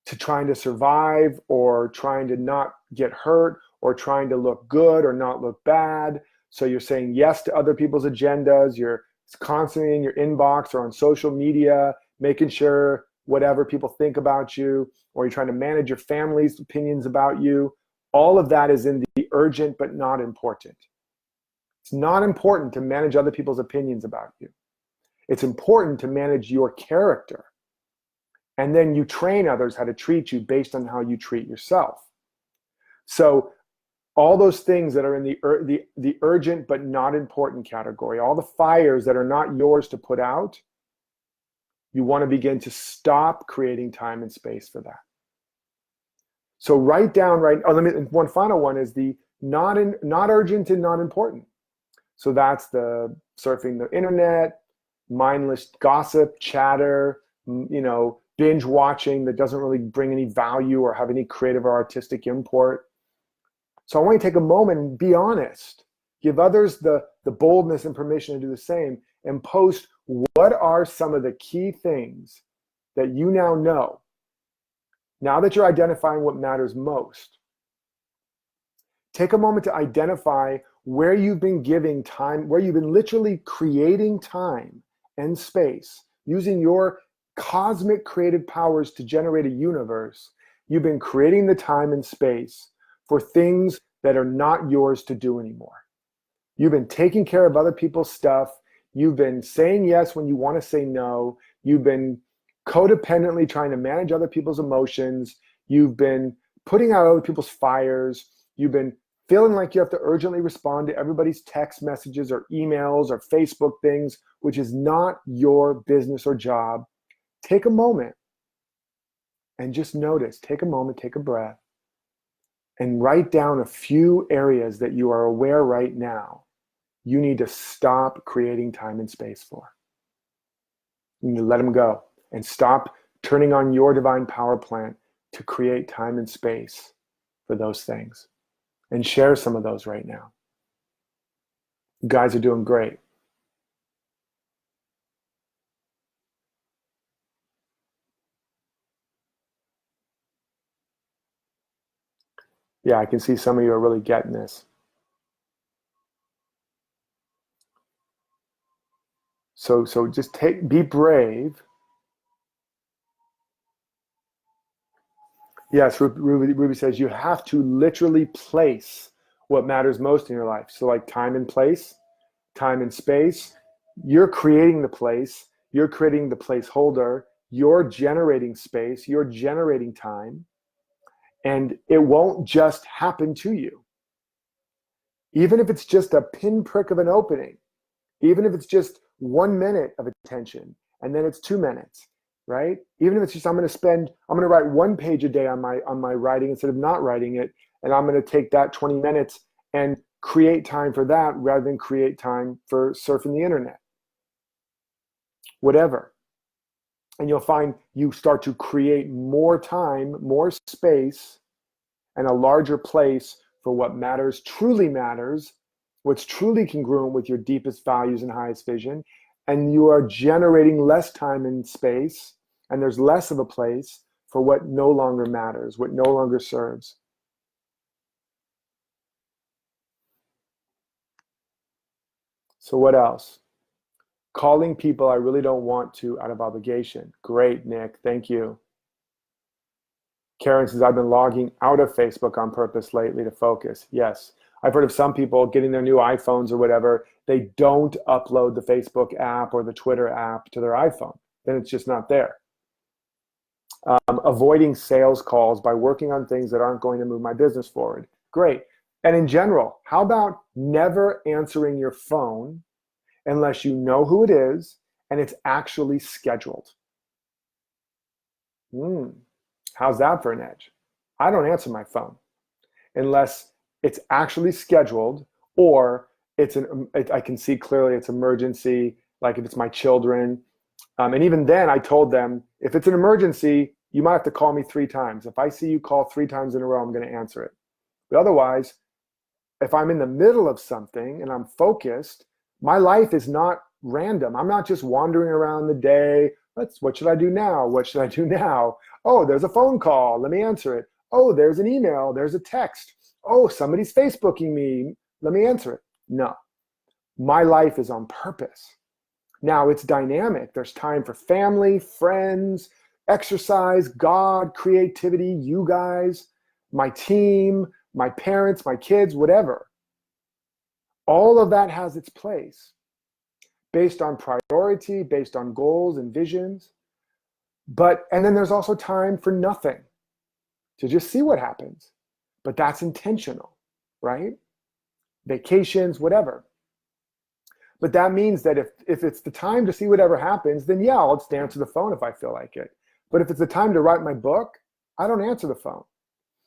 Speaker 1: to trying to survive or trying to not get hurt or trying to look good or not look bad. So you're saying yes to other people's agendas. You're constantly in your inbox or on social media, making sure whatever people think about you, or you're trying to manage your family's opinions about you. All of that is in the urgent but not important. It's not important to manage other people's opinions about you. It's important to manage your character. And then you train others how to treat you based on how you treat yourself. So all those things that are in the urgent but not important category, all the fires that are not yours to put out, you want to begin to stop creating time and space for that. So write down, one final one is the not urgent and not important. So that's the surfing the internet, mindless gossip, chatter, binge watching that doesn't really bring any value or have any creative or artistic import. So I want you to take a moment and be honest. Give others the boldness and permission to do the same and post what are some of the key things that you know that you're identifying what matters most. Take a moment to identify where you've been giving time, where you've been literally creating time and space, using your cosmic creative powers to generate a universe. You've been creating the time and space for things that are not yours to do anymore. You've been taking care of other people's stuff. You've been saying yes when you want to say no. You've been codependently trying to manage other people's emotions. You've been putting out other people's fires. You've been feeling like you have to urgently respond to everybody's text messages or emails or Facebook things, which is not your business or job. take a moment and just notice. Take a moment, take a breath, and write down a few areas that you are aware right now you need to stop creating time and space for. You need to let them go and stop turning on your divine power plant to create time and space for those things. And share some of those right now. You guys are doing great. Yeah, I can see some of you are really getting this. So just be brave. Yes, Ruby says you have to literally place what matters most in your life. So like time and place, time and space, you're creating the place, you're creating the placeholder, you're generating space, you're generating time, and it won't just happen to you. Even if it's just a pinprick of an opening, even if it's just 1 minute of attention, and then it's 2 minutes, right? Even if it's just I'm going to write 1 page a day on my writing instead of not writing it, and I'm going to take that 20 minutes and create time for that rather than create time for surfing the internet. Whatever. And you'll find you start to create more time, more space, and a larger place for what matters, truly matters, what's truly congruent with your deepest values and highest vision. And you are generating less time and space, and there's less of a place for what no longer matters, what no longer serves. So what else? Calling people I really don't want to out of obligation. Great, Nick. Thank you. Karen says, I've been logging out of Facebook on purpose lately to focus. Yes. I've heard of some people getting their new iPhones or whatever. They don't upload the Facebook app or the Twitter app to their iPhone. Then it's just not there. Avoiding sales calls by working on things that aren't going to move my business forward. Great. And in general, how about never answering your phone unless you know who it is and it's actually scheduled? How's that for an edge? I don't answer my phone unless it's actually scheduled, or I can see clearly it's emergency, like if it's my children. And even then I told them, if it's an emergency, you might have to call me 3 times. If I see you call 3 times in a row, I'm going to answer it. But otherwise, if I'm in the middle of something and I'm focused, my life is not random. I'm not just wandering around the day. What should I do now? What should I do now? Oh, there's a phone call. Let me answer it. Oh, there's an email. There's a text. Oh, somebody's Facebooking me. Let me answer it. No, my life is on purpose. Now it's dynamic. There's time for family, friends, exercise, God, creativity, you guys, my team, my parents, my kids, whatever. All of that has its place based on priority, based on goals and visions. And then there's also time for nothing, to just see what happens. But that's intentional, right? Vacations, whatever. But that means that if it's the time to see whatever happens, then yeah, I'll just answer the phone if I feel like it. But if it's the time to write my book, I don't answer the phone.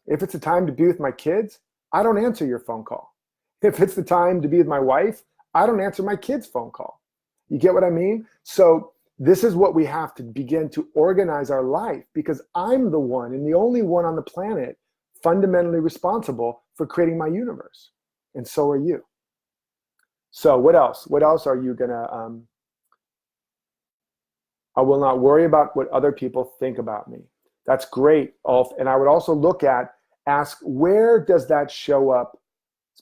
Speaker 1: If it's the time to be with my kids, I don't answer your phone call. If it's the time to be with my wife, I don't answer my kid's phone call. You get what I mean? So this is what we have to begin to organize our life, because I'm the one and the only one on the planet fundamentally responsible for creating my universe. And so are you. So what else? What else are you gonna, I will not worry about what other people think about me. That's great, Ulf. And I would also ask, where does that show up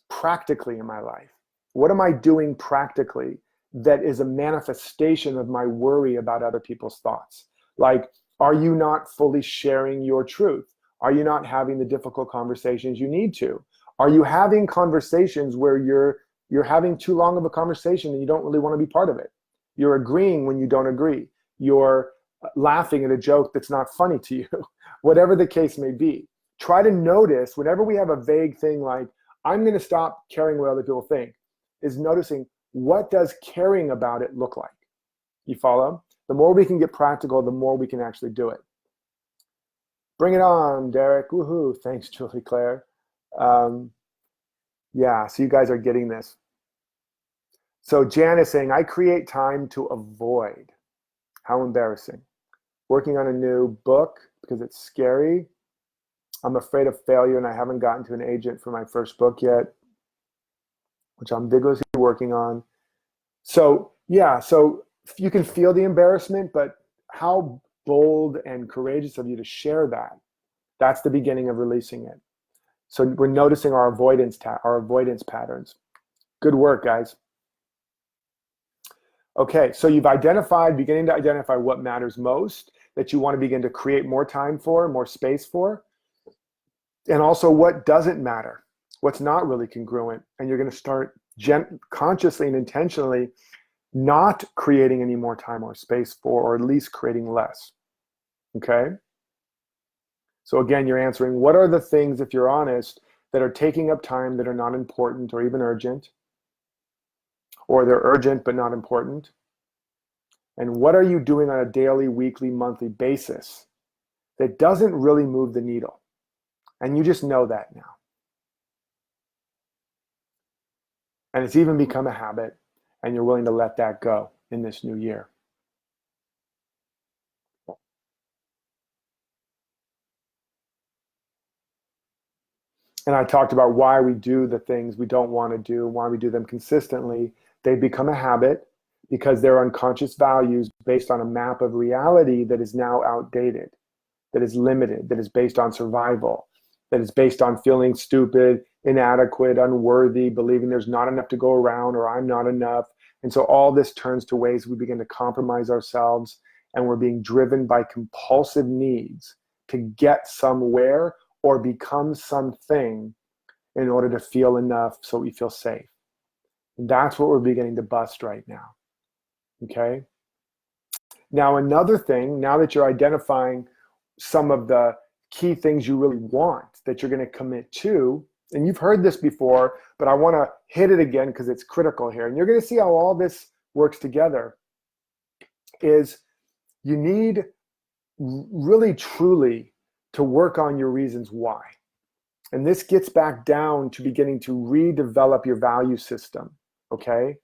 Speaker 1: practically in my life? What am I doing practically that is a manifestation of my worry about other people's thoughts? Like, are you not fully sharing your truth? Are you not having the difficult conversations you need to? Are you having conversations where you're having too long of a conversation and you don't really want to be part of it? You're agreeing when you don't agree. You're laughing at a joke that's not funny to you. Whatever the case may be. Try to notice whenever we have a vague thing like, I'm going to stop caring what other people think, is noticing, what does caring about it look like? You follow? The more we can get practical, the more we can actually do it. Bring it on, Derek. Woohoo. Thanks, Julie Claire. Yeah, so you guys are getting this. So Jan is saying, I create time to avoid. How embarrassing. Working on a new book because it's scary. I'm afraid of failure and I haven't gotten to an agent for my first book yet, which I'm vigorously working on. So yeah, so you can feel the embarrassment, but how bold and courageous of you to share that. That's the beginning of releasing it. So we're noticing our avoidance patterns. Good work, guys. Okay, so you've beginning to identify what matters most, that you want to begin to create more time for, more space for, and also what doesn't matter, what's not really congruent. And you're going to start consciously and intentionally not creating any more time or space for, or at least creating less. Okay? So again, you're answering, what are the things, if you're honest, that are taking up time that are not important or even urgent? Or they're urgent but not important? And what are you doing on a daily, weekly, monthly basis that doesn't really move the needle? And you just know that now. And it's even become a habit, and you're willing to let that go in this new year. And I talked about why we do the things we don't want to do, why we do them consistently. They become a habit because they're unconscious values based on a map of reality that is now outdated, that is limited, that is based on survival, that is based on feeling stupid, inadequate, unworthy, believing there's not enough to go around, or I'm not enough. And so all this turns to ways we begin to compromise ourselves, and we're being driven by compulsive needs to get somewhere or become something in order to feel enough so we feel safe. That's what we're beginning to bust right now. Okay? Now, another thing, now that you're identifying some of the key things you really want that you're going to commit to, and you've heard this before, but I want to hit it again because it's critical here. And you're going to see how all this works together, is you need really, truly to work on your reasons why. And this gets back down to beginning to redevelop your value system, okay,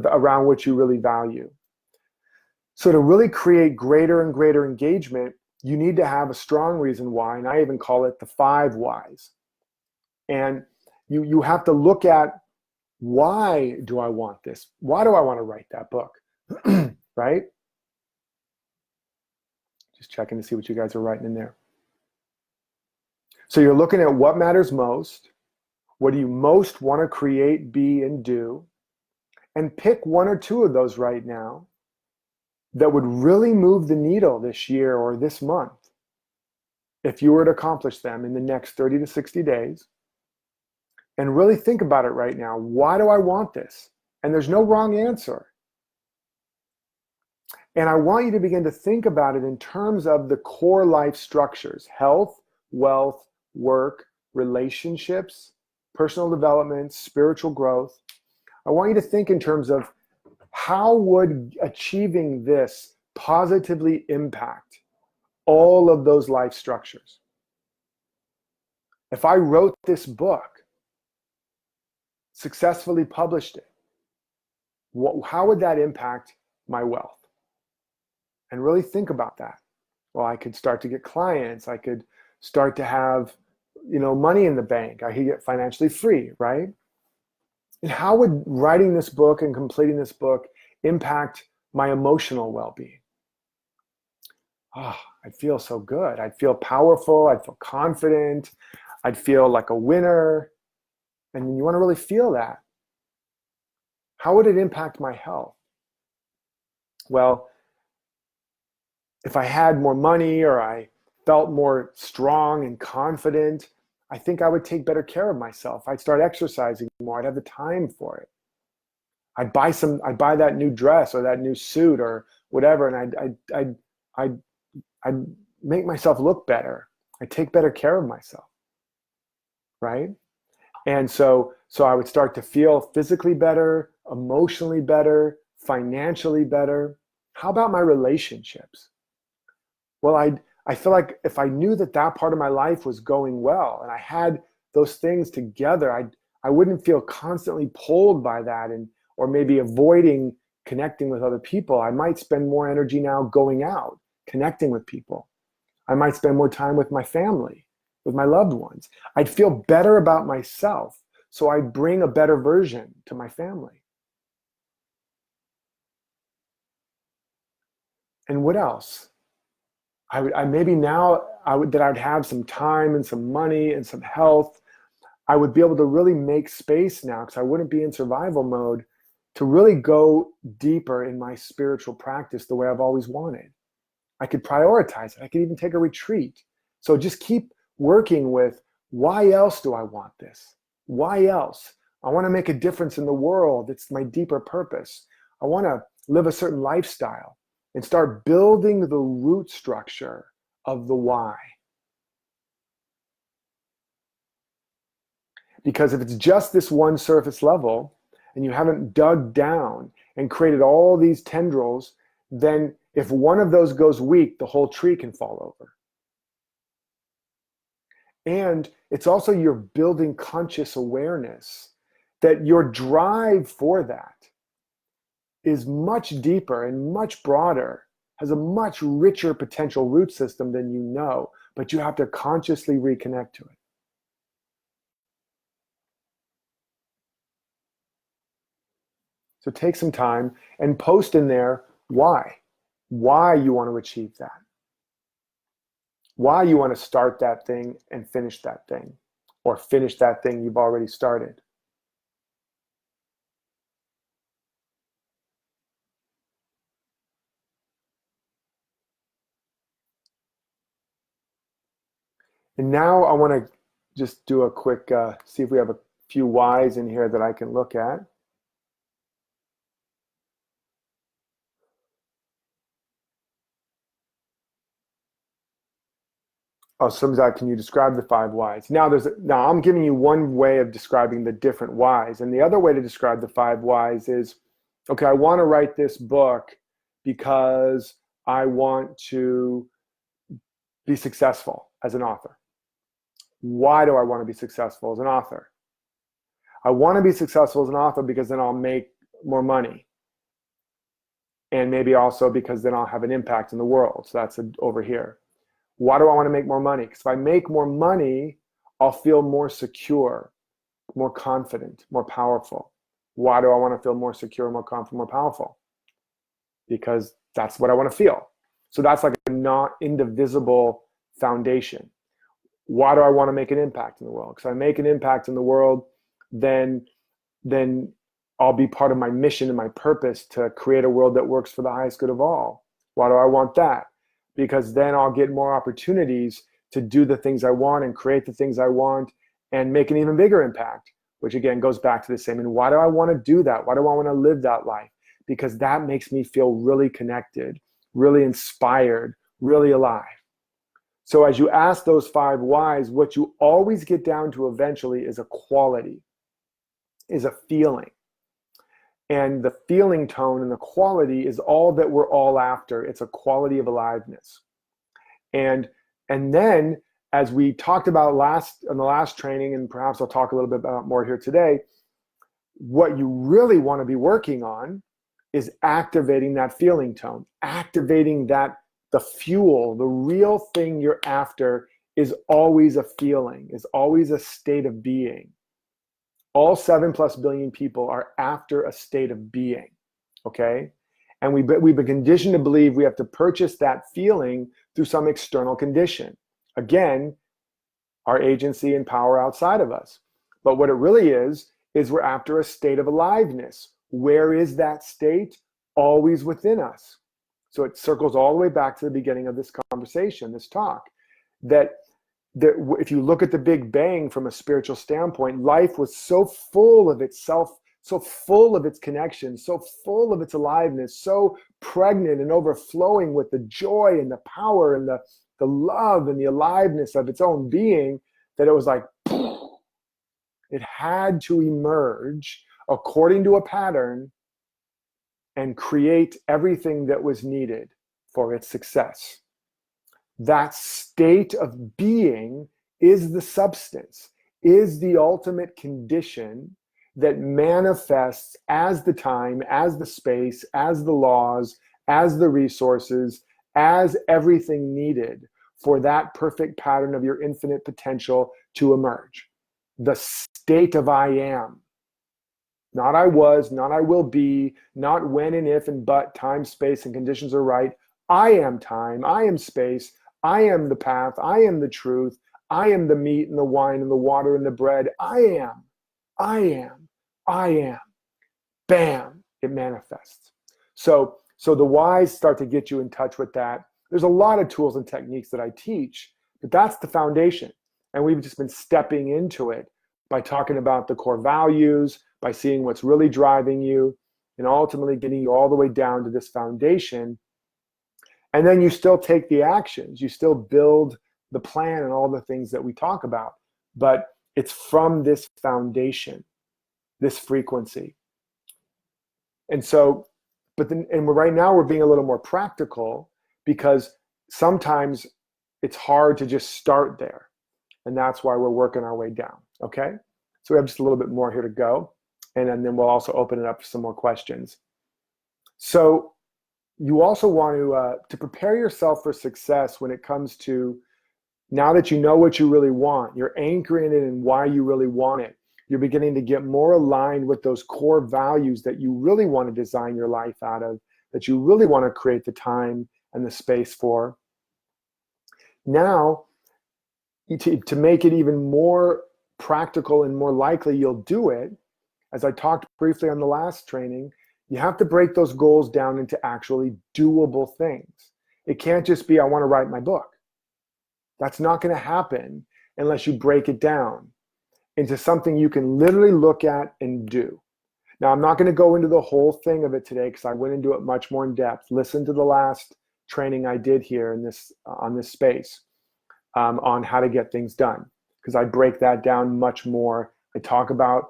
Speaker 1: around what you really value. So to really create greater and greater engagement, you need to have a strong reason why, and I even call it the 5 whys. And you have to look at, why do I want this? Why do I want to write that book? Right? Just checking to see what you guys are writing in there. So you're looking at what matters most, what do you most want to create, be, and do, and pick 1 or 2 of those right now that would really move the needle this year or this month if you were to accomplish them in the next 30 to 60 days. And really think about it right now. Why do I want this? And there's no wrong answer. And I want you to begin to think about it in terms of the core life structures: health, wealth, work, relationships, personal development, spiritual growth. I want you to think in terms of, how would achieving this positively impact all of those life structures? If I wrote this book, successfully published it, how would that impact my wealth? And really think about that. Well, I could start to get clients. I could start to have, money in the bank. I could get financially free, right? And how would writing this book and completing this book impact my emotional well-being? I'd feel so good. I'd feel powerful. I'd feel confident. I'd feel like a winner. And you want to really feel that. How would it impact my health? Well, if I had more money, or I felt more strong and confident, I think I would take better care of myself. I'd start exercising more. I'd have the time for it. I'd buy that new dress or that new suit or whatever, and I'd make myself look better. I'd take better care of myself, right? And so I would start to feel physically better, emotionally better, financially better. How about my relationships? Well, I feel like if I knew that that part of my life was going well and I had those things together, I wouldn't feel constantly pulled by that, and or maybe avoiding connecting with other people. I might spend more energy now going out, connecting with people. I might spend more time with my family, with my loved ones. I'd feel better about myself, so I'd bring a better version to my family. And what else? I maybe now that I'd have some time and some money and some health, I would be able to really make space now, because I wouldn't be in survival mode, to really go deeper in my spiritual practice the way I've always wanted. I could prioritize it. I could even take a retreat. So just keep working with, why else do I want this? Why else? I want to make a difference in the world. It's my deeper purpose. I want to live a certain lifestyle, and start building the root structure of the why. Because if it's just this one surface level and you haven't dug down and created all these tendrils, then if one of those goes weak, the whole tree can fall over. And it's also you're building conscious awareness that your drive for that is much deeper and much broader, has a much richer potential root system than you know, but you have to consciously reconnect to it. So take some time and post in there why you want to achieve that, why you want to start that thing and finish that thing, or finish that thing you've already started. And now I want to just do a quick, see if we have a few whys in here that I can look at. Oh, Samzad, can you describe the 5 whys? Now I'm giving you one way of describing the different whys. And the other way to describe the 5 whys is, okay, I want to write this book because I want to be successful as an author. Why do I want to be successful as an author? I want to be successful as an author because then I'll make more money. And maybe also because then I'll have an impact in the world. So that's over here. Why do I want to make more money? Because if I make more money, I'll feel more secure, more confident, more powerful. Why do I want to feel more secure, more confident, more powerful? Because that's what I want to feel. So that's like a not indivisible foundation. Why do I want to make an impact in the world? Because if I make an impact in the world, then I'll be part of my mission and my purpose to create a world that works for the highest good of all. Why do I want that? Because then I'll get more opportunities to do the things I want and create the things I want and make an even bigger impact, which again goes back to the same. And why do I want to do that? Why do I want to live that life? Because that makes me feel really connected, really inspired, really alive. So as you ask those 5 whys, what you always get down to eventually is a quality, is a feeling. And the feeling tone and the quality is all that we're all after. It's a quality of aliveness. And then, as we talked about in the last training, and perhaps I'll talk a little bit about more here today, what you really want to be working on is activating that feeling tone, activating the fuel. The real thing you're after is always a feeling, is always a state of being. All 7+ billion people are after a state of being, okay? And we've been conditioned to believe we have to purchase that feeling through some external condition. Again, our agency and power outside of us. But what it really is we're after a state of aliveness. Where is that state? Always within us. So it circles all the way back to the beginning of this conversation, this talk, that if you look at the Big Bang from a spiritual standpoint, life was so full of itself, so full of its connection, so full of its aliveness, so pregnant and overflowing with the joy and the power and the love and the aliveness of its own being, that it was like, it had to emerge according to a pattern and create everything that was needed for its success. That state of being is the substance, is the ultimate condition that manifests as the time, as the space, as the laws, as the resources, as everything needed for that perfect pattern of your infinite potential to emerge. The state of I am. Not I was, not I will be, not when and if and but time, space, and conditions are right. I am time, I am space, I am the path, I am the truth, I am the meat and the wine and the water and the bread. I am, I am, I am. Bam, it manifests. So the whys start to get you in touch with that. There's a lot of tools and techniques that I teach, but that's the foundation. And we've just been stepping into it by talking about the core values, by seeing what's really driving you, and ultimately getting you all the way down to this foundation. And then you still take the actions. You still build the plan and all the things that we talk about. But it's from this foundation, this frequency. And so, right now we're being a little more practical because sometimes it's hard to just start there. And that's why we're working our way down, okay? So we have just a little bit more here to go. And then we'll also open it up for some more questions. So you also want to prepare yourself for success when it comes to, now that you know what you really want, you're anchoring it in why you really want it. You're beginning to get more aligned with those core values that you really want to design your life out of, that you really want to create the time and the space for. Now, to make it even more practical and more likely you'll do it, as I talked briefly on the last training, you have to break those goals down into actually doable things. It can't just be, I want to write my book. That's not going to happen unless you break it down into something you can literally look at and do. Now, I'm not going to go into the whole thing of it today because I went into it much more in depth. Listen to the last training I did here in this on this space on how to get things done, because I break that down much more. I talk about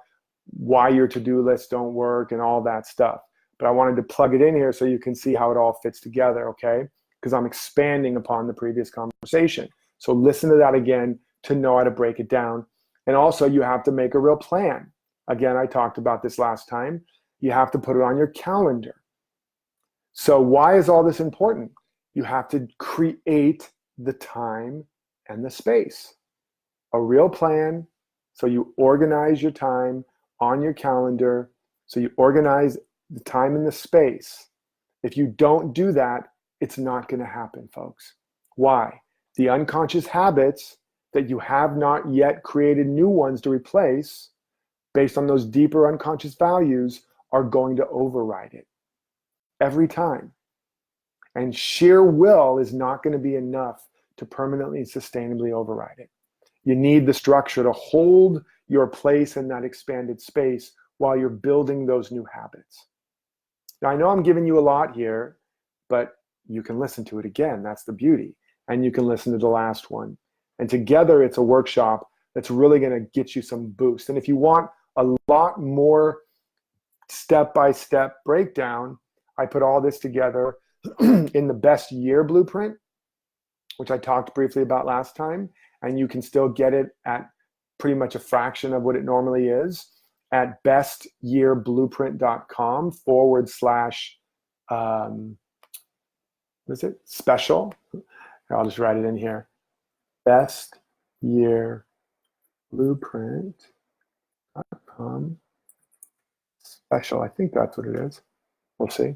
Speaker 1: why your to-do lists don't work and all that stuff. But I wanted to plug it in here so you can see how it all fits together, okay? Because I'm expanding upon the previous conversation. So listen to that again to know how to break it down. And also you have to make a real plan. Again, I talked about this last time. You have to put it on your calendar. So why is all this important? You have to create the time and the space. A real plan, so you organize your time on your calendar, so you organize the time and the space. If you don't do that, it's not going to happen, folks. Why? The unconscious habits that you have not yet created new ones to replace based on those deeper unconscious values are going to override it every time. And sheer will is not going to be enough to permanently and sustainably override it. You need the structure to hold your place in that expanded space while you're building those new habits. Now, I know I'm giving you a lot here, but you can listen to it again. That's the beauty. And you can listen to the last one. And together, it's a workshop that's really going to get you some boost. And if you want a lot more step-by-step breakdown, I put all this together in the best year blueprint, which I talked briefly about last time. And you can still get it at pretty much a fraction of what it normally is at bestyearblueprint.com / what is it? Special. I'll just write it in here. bestyearblueprint.com special. I think that's what it is. We'll see.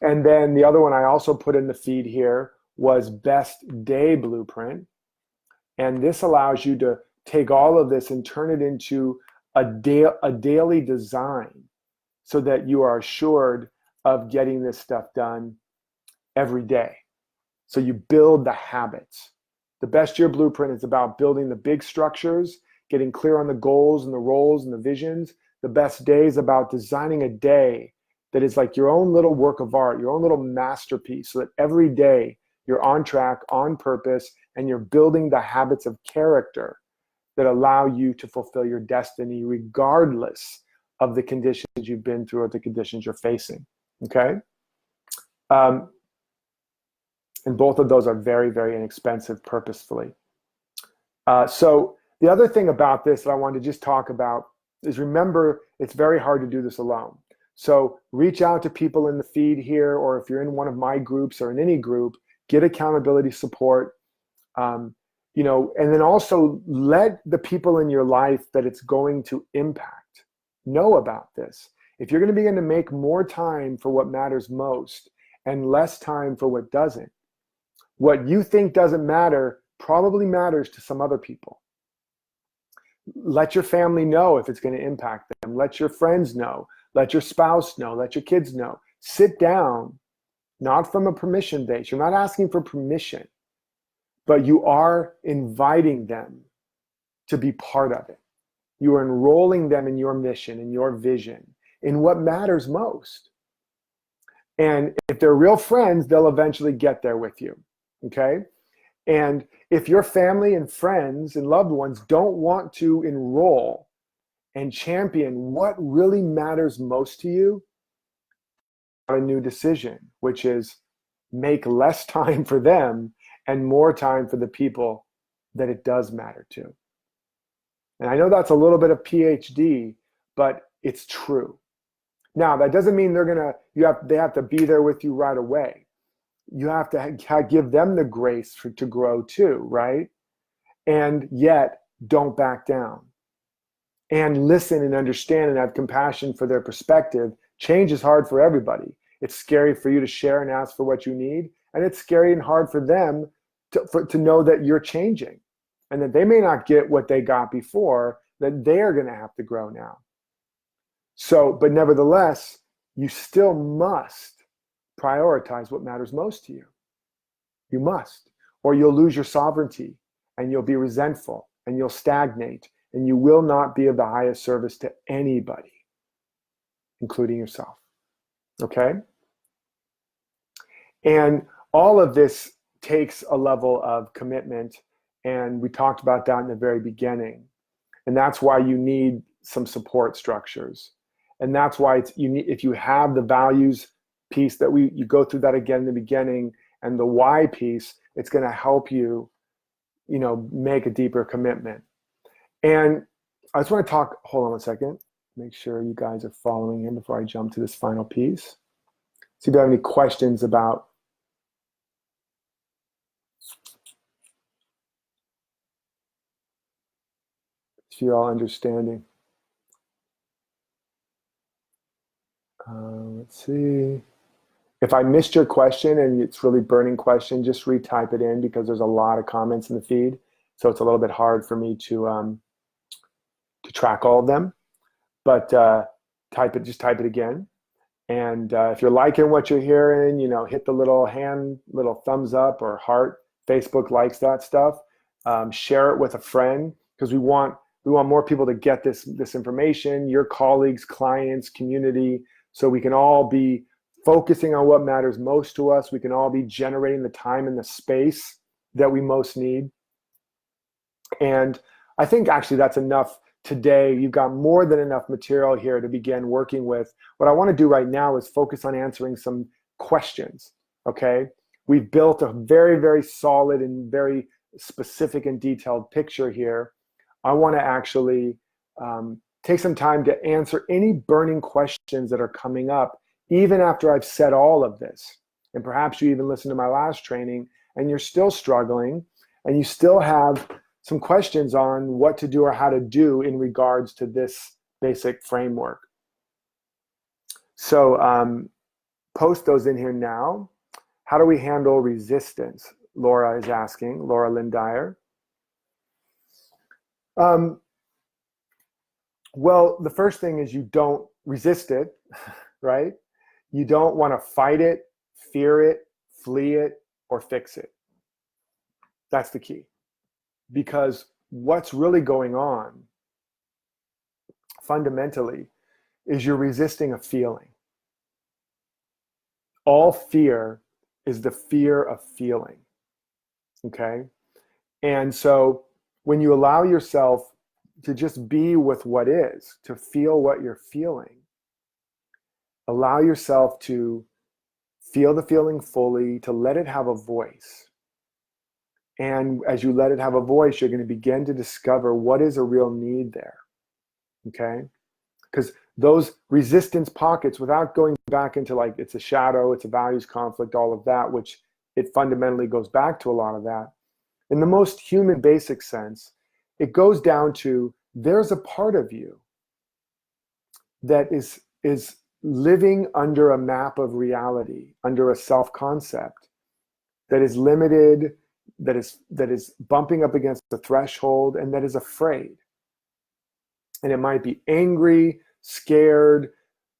Speaker 1: And then the other one I also put in the feed here was Best Day Blueprint. And this allows you to take all of this and turn it into a daily design so that you are assured of getting this stuff done every day. So you build the habits. The Best Year Blueprint is about building the big structures, getting clear on the goals and the roles and the visions. The Best Day is about designing a day that is like your own little work of art, your own little masterpiece, so that every day you're on track, on purpose, and you're building the habits of character that allow you to fulfill your destiny regardless of the conditions you've been through or the conditions you're facing, okay? And both of those are very, very inexpensive purposefully. So the other thing about this that I wanted to just talk about is, remember, it's very hard to do this alone. So reach out to people in the feed here, or if you're in one of my groups or in any group, get accountability support. You know, and then also let the people in your life that it's going to impact know about this. If you're going to begin to make more time for what matters most and less time for what doesn't, what you think doesn't matter probably matters to some other people. Let your family know if it's going to impact them. Let your friends know. Let your spouse know. Let your kids know. Sit down, not from a permission base. You're not asking for permission, but you are inviting them to be part of it. You are enrolling them in your mission, in your vision, in what matters most. And if they're real friends, they'll eventually get there with you, okay? And if your family and friends and loved ones don't want to enroll and champion what really matters most to you, a new decision, which is make less time for them and more time for the people that it does matter to. And I know that's a little bit of PhD, but it's true. Now, that doesn't mean they have to be there with you right away. You have to give them the grace to grow too, right? And yet, don't back down. And listen and understand and have compassion for their perspective. Change is hard for everybody. It's scary for you to share and ask for what you need. And it's scary and hard for them to know that you're changing and that they may not get what they got before, that they're going to have to grow now. So, but nevertheless, you still must prioritize what matters most to you. You must, or you'll lose your sovereignty and you'll be resentful and you'll stagnate and you will not be of the highest service to anybody, including yourself. Okay? And all of this takes a level of commitment, and we talked about that in the very beginning. And that's why you need some support structures. And that's why if you have the values piece that you go through that again in the beginning, and the why piece, it's going to help you, make a deeper commitment. And I just want to talk, hold on one second, make sure you guys are following in before I jump to this final piece. See if you have any questions about if you're all understanding. Let's see. If I missed your question and it's really burning question, just retype it in, because there's a lot of comments in the feed. So it's a little bit hard for me to track all of them. But just type it again. And if you're liking what you're hearing, hit the little thumbs up or heart. Facebook likes that stuff. Share it with a friend, because we want more people to get this information, your colleagues, clients, community, so we can all be focusing on what matters most to us. We can all be generating the time and the space that we most need. And I think actually that's enough today. You've got more than enough material here to begin working with. What I want to do right now is focus on answering some questions, okay? We've built a very, very solid and very specific and detailed picture here. I want to actually take some time to answer any burning questions that are coming up, even after I've said all of this. And perhaps you even listened to my last training and you're still struggling and you still have some questions on what to do or how to do in regards to this basic framework. So post those in here now. How do we handle resistance? Laura is asking, Laura Lynn Dyer. Well, the first thing is you don't resist it, right? You don't want to fight it, fear it, flee it, or fix it. That's the key. Because what's really going on fundamentally is you're resisting a feeling. All fear is the fear of feeling, okay? And so when you allow yourself to just be with what is, to feel what you're feeling. Allow yourself to feel the feeling fully, to let it have a voice. And as you let it have a voice, you're going to begin to discover what is a real need there. Okay? Because those resistance pockets, without going back into like it's a shadow, it's a values conflict, all of that, which it fundamentally goes back to a lot of that. In the most human basic sense, it goes down to there's a part of you that is living under a map of reality, under a self-concept that is limited, that is bumping up against the threshold, and that is afraid. And it might be angry, scared,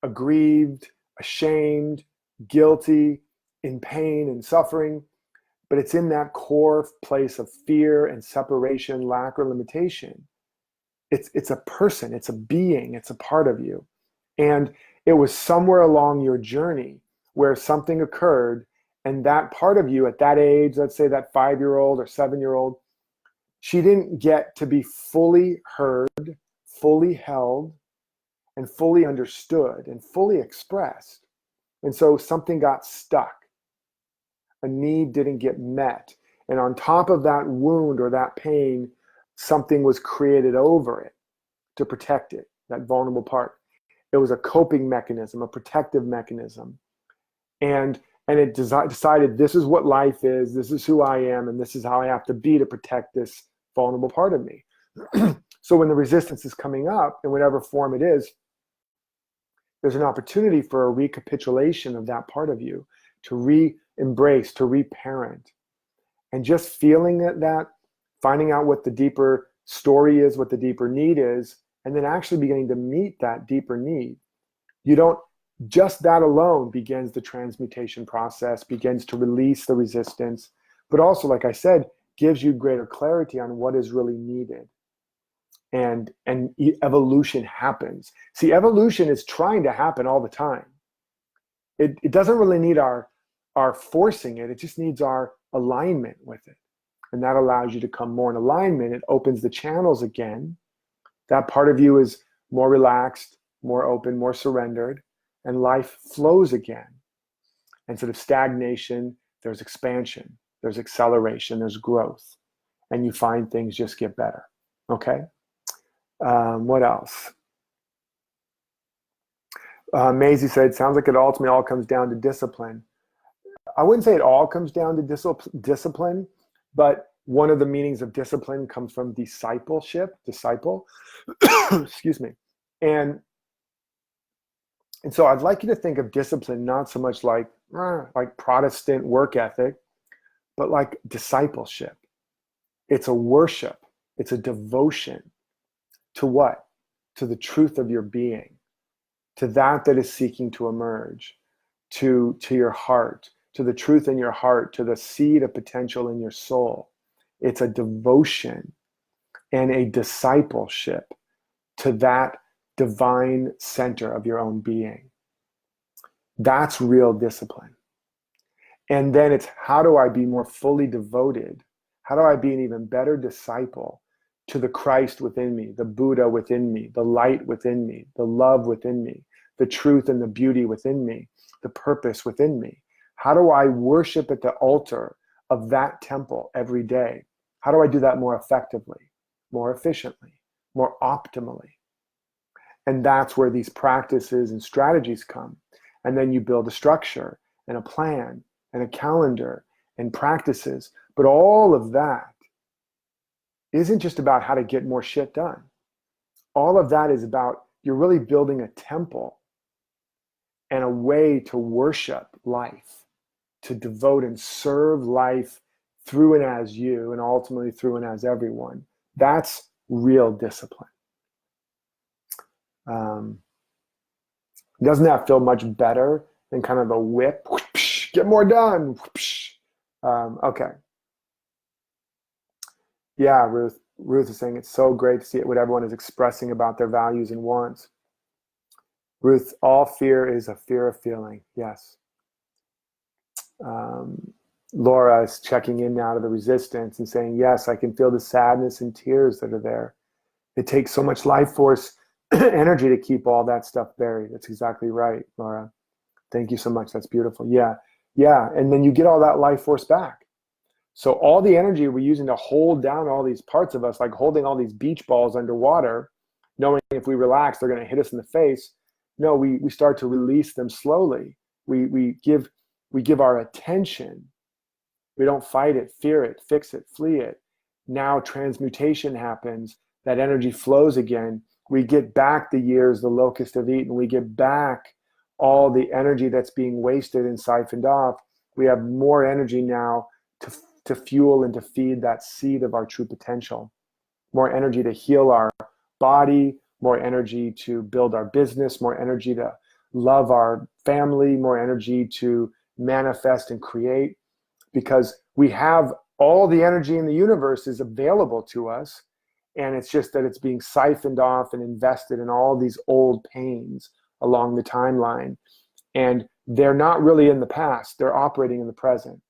Speaker 1: aggrieved, ashamed, guilty, in pain and suffering, but it's in that core place of fear and separation, lack, or limitation. It's a person, it's a being, it's a part of you. And it was somewhere along your journey where something occurred, and that part of you at that age, let's say that 5-year-old or 7-year-old, she didn't get to be fully heard, fully held, and fully understood, and fully expressed. And so something got stuck. A need didn't get met. And on top of that wound or that pain, something was created over it to protect it, that vulnerable part. It was a coping mechanism, a protective mechanism. And it decided this is what life is, this is who I am, and this is how I have to be to protect this vulnerable part of me. So when the resistance is coming up, in whatever form it is, there's an opportunity for a recapitulation of that part of you, to re-embrace, to reparent. And just feeling that, finding out what the deeper story is, what the deeper need is, and then actually beginning to meet that deeper need. You don't, just that alone begins the transmutation process, begins to release the resistance, but also, like I said, gives you greater clarity on what is really needed. And evolution happens. See, evolution is trying to happen all the time. It doesn't really need our forcing it. It just needs our alignment with it. And that allows you to come more in alignment. It opens the channels again. That part of you is more relaxed, more open, more surrendered, and life flows again. Instead of stagnation, there's expansion, there's acceleration, there's growth, and you find things just get better. Okay? What else? Maisie said, sounds like it ultimately all comes down to discipline. I wouldn't say it all comes down to discipline, but one of the meanings of discipline comes from discipleship, disciple, excuse me. And so I'd like you to think of discipline not so much like Protestant work ethic, but like discipleship. It's a worship. It's a devotion to what? To the truth of your being, to that is seeking to emerge, to your heart, to the truth in your heart, to the seed of potential in your soul. It's a devotion and a discipleship to that divine center of your own being. That's real discipline. And then it's, how do I be more fully devoted? How do I be an even better disciple to the Christ within me, the Buddha within me, the light within me, the love within me, the truth and the beauty within me, the purpose within me? How do I worship at the altar of that temple every day? How do I do that more effectively, more efficiently, more optimally? And that's where these practices and strategies come. And then you build a structure and a plan and a calendar and practices. But all of that isn't just about how to get more shit done. All of that is about, you're really building a temple and a way to worship life, to devote and serve life through and as you, and ultimately through and as everyone. That's real discipline. Doesn't that feel much better than kind of a whip? Whoosh, get more done. Okay. Yeah, Ruth. Ruth is saying it's so great to see what everyone is expressing about their values and wants. Ruth, all fear is a fear of feeling. Yes. Laura is checking in now to the resistance and saying, yes, I can feel the sadness and tears that are there. It takes so much life force energy to keep all that stuff buried. That's exactly right, Laura. Thank you so much. That's beautiful. Yeah. Yeah. And then you get all that life force back. So all the energy we're using to hold down all these parts of us, like holding all these beach balls underwater, knowing if we relax, they're going to hit us in the face. No, we start to release them slowly. We give our attention. We don't fight it, fear it, fix it, flee it. Now transmutation happens. That energy flows again. We get back the years the locusts have eaten. We get back all the energy that's being wasted and siphoned off. We have more energy now to fuel and to feed that seed of our true potential. More energy to heal our body, more energy to build our business, more energy to love our family, more energy to manifest and create, because we have all the energy in the universe is available to us. And it's just that it's being siphoned off and invested in all these old pains along the timeline. And they're not really in the past, they're operating in the present.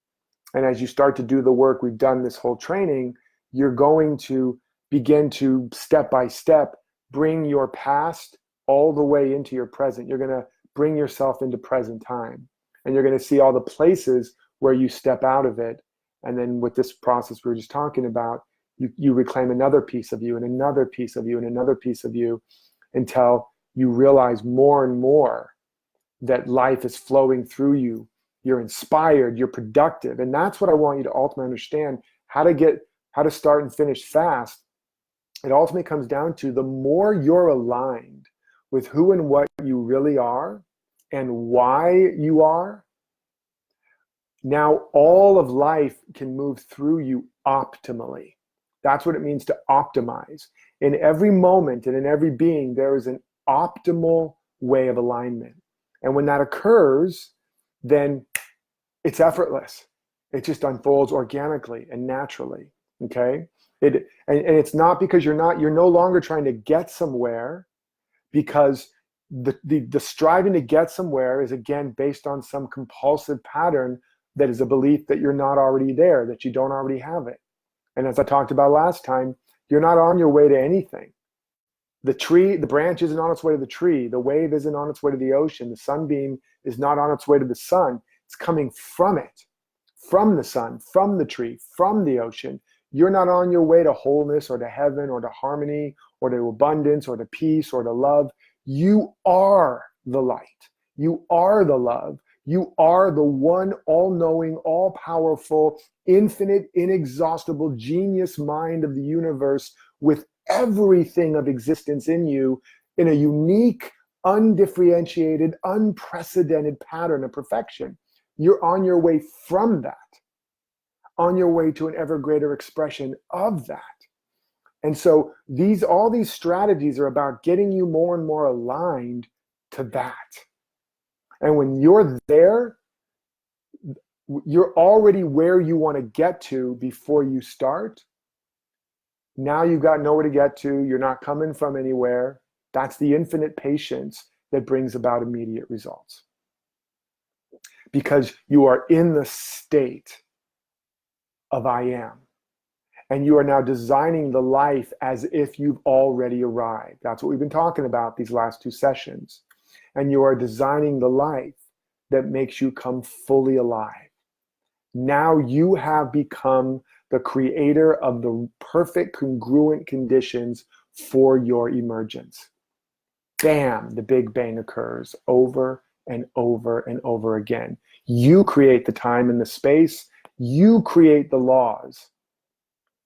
Speaker 1: And as you start to do the work we've done this whole training, you're going to begin to step by step bring your past all the way into your present. You're going to bring yourself into present time. And you're going to see all the places where you step out of it. And then with this process we were just talking about, you reclaim another piece of you and another piece of you and another piece of you until you realize more and more that life is flowing through you. You're inspired, you're productive. And that's what I want you to ultimately understand, how to start and finish fast. It ultimately comes down to the more you're aligned with who and what you really are and why you are, now all of life can move through you optimally. That's what it means to optimize. In every moment and in every being, there is an optimal way of alignment. And when that occurs, then it's effortless. It just unfolds organically and naturally. Okay? And it's not because you're no longer trying to get somewhere, because the striving to get somewhere is again based on some compulsive pattern that is a belief that you're not already there, that you don't already have it. And as I talked about last time, you're not on your way to anything. The branch isn't on its way to the tree. The wave isn't on its way to the ocean. The sunbeam is not on its way to the sun. It's coming from it, from the sun, from the tree, from the ocean. You're not on your way to wholeness or to heaven or to harmony or to abundance or to peace or to love. You are the light. You are the love. You are the one all-knowing, all-powerful, infinite, inexhaustible genius mind of the universe with everything of existence in you in a unique, undifferentiated, unprecedented pattern of perfection. You're on your way from that, on your way to an ever greater expression of that. And so all these strategies are about getting you more and more aligned to that. And when you're there, you're already where you want to get to before you start. Now you've got nowhere to get to. You're not coming from anywhere. That's the infinite patience that brings about immediate results. Because you are in the state of I am. And you are now designing the life as if you've already arrived. That's what we've been talking about these last 2 sessions. And you are designing the life that makes you come fully alive. Now you have become the creator of the perfect congruent conditions for your emergence. Bam, the Big Bang occurs over and over and over again. You create the time and the space. You create the laws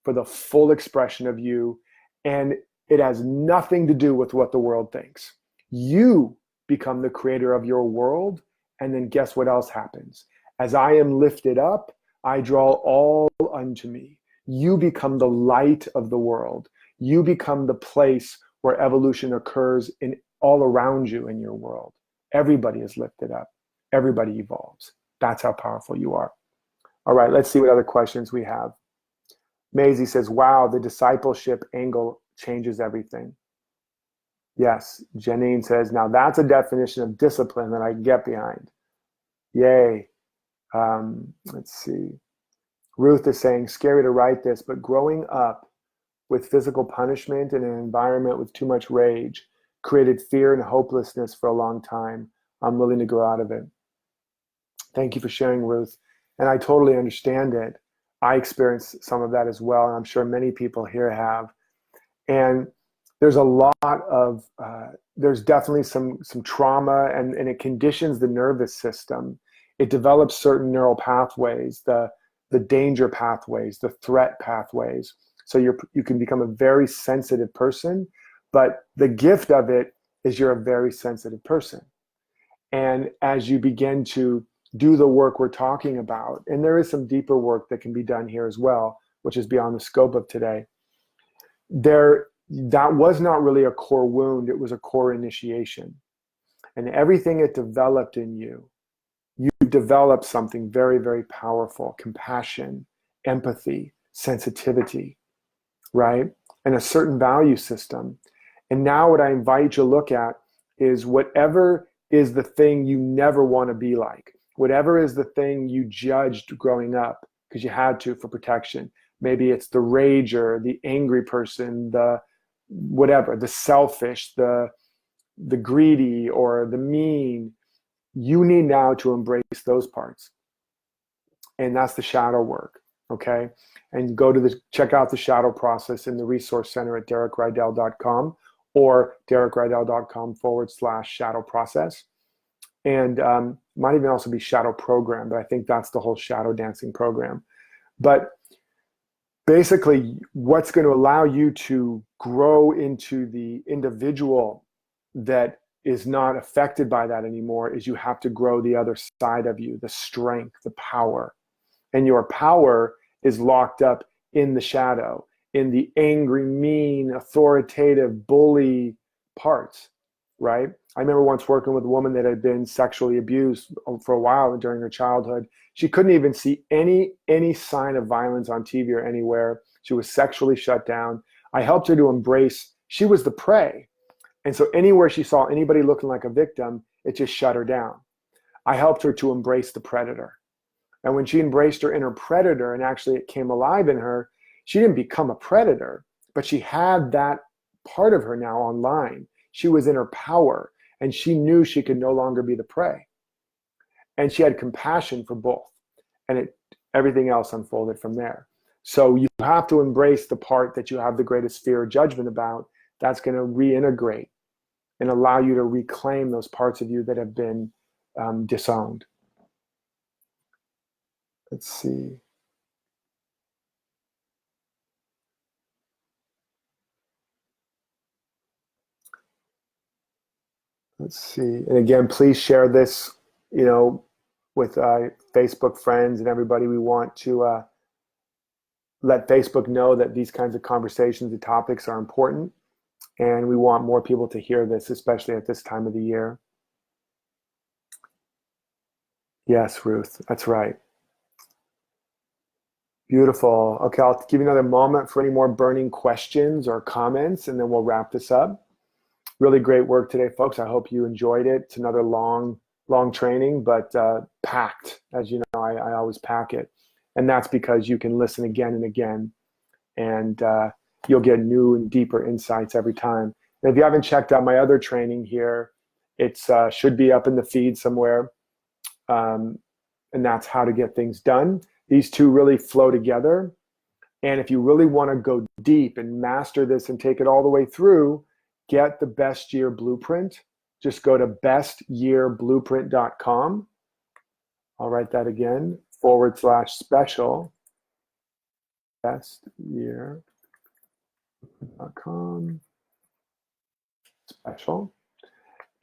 Speaker 1: for the full expression of you, and it has nothing to do with what the world thinks. You become the creator of your world, and then guess what else happens? As I am lifted up, I draw all unto me. You become the light of the world. You become the place where evolution occurs in all around you in your world. Everybody is lifted up. Everybody evolves. That's how powerful you are. All right, let's see what other questions we have. Maisie says, wow, the discipleship angle changes everything. Yes, Janine says, now that's a definition of discipline that I can get behind. Yay. Let's see. Ruth is saying, scary to write this, but growing up, with physical punishment in an environment with too much rage, created fear and hopelessness for a long time. I'm willing to grow out of it. Thank you for sharing, Ruth. And I totally understand it. I experienced some of that as well, and I'm sure many people here have. And there's a lot of, there's definitely some trauma, and it conditions the nervous system. It develops certain neural pathways, the danger pathways, the threat pathways. So you can become a very sensitive person, but the gift of it is you're a very sensitive person. And as you begin to do the work we're talking about, and there is some deeper work that can be done here as well, which is beyond the scope of today, that was not really a core wound, it was a core initiation. And everything it developed in you, you developed something very, very powerful: compassion, empathy, sensitivity, right? And a certain value system. And now what I invite you to look at is whatever is the thing you never want to be like, whatever is the thing you judged growing up because you had to for protection. Maybe it's the rager, the angry person, the whatever, the selfish, the greedy, or the mean. You need now to embrace those parts. And that's the shadow work, okay? And check out the shadow process in the resource center at DerekRydall.com or DerekRydall.com/shadow process. And might even also be shadow program, but I think that's the whole shadow dancing program. But basically, what's going to allow you to grow into the individual that is not affected by that anymore is you have to grow the other side of you, the strength, the power. And your power is locked up in the shadow, in the angry, mean, authoritative, bully parts, right? I remember once working with a woman that had been sexually abused for a while during her childhood. She couldn't even see any sign of violence on TV or anywhere. She was sexually shut down. I helped her to embrace, she was the prey. And so anywhere she saw anybody looking like a victim, it just shut her down. I helped her to embrace the predator. And when she embraced her inner predator and actually it came alive in her, she didn't become a predator, but she had that part of her now online. She was in her power, and she knew she could no longer be the prey. And she had compassion for both. And everything else unfolded from there. So you have to embrace the part that you have the greatest fear or judgment about. That's going to reintegrate and allow you to reclaim those parts of you that have been disowned. Let's see. Let's see. And again, please share this, with Facebook friends and everybody. We want to let Facebook know that these kinds of conversations and topics are important. And we want more people to hear this, especially at this time of the year. Yes, Ruth, that's right. Beautiful. Okay, I'll give you another moment for any more burning questions or comments, and then we'll wrap this up. Really great work today, folks. I hope you enjoyed it. It's another long training, but packed. As you know, I always pack it. And that's because you can listen again and again, and you'll get new and deeper insights every time. And if you haven't checked out my other training here, it should be up in the feed somewhere. And that's how to get things done. These two really flow together. And if you really want to go deep and master this and take it all the way through, get the Best Year Blueprint. Just go to bestyearblueprint.com. I'll write that again, /special, bestyear.com, special.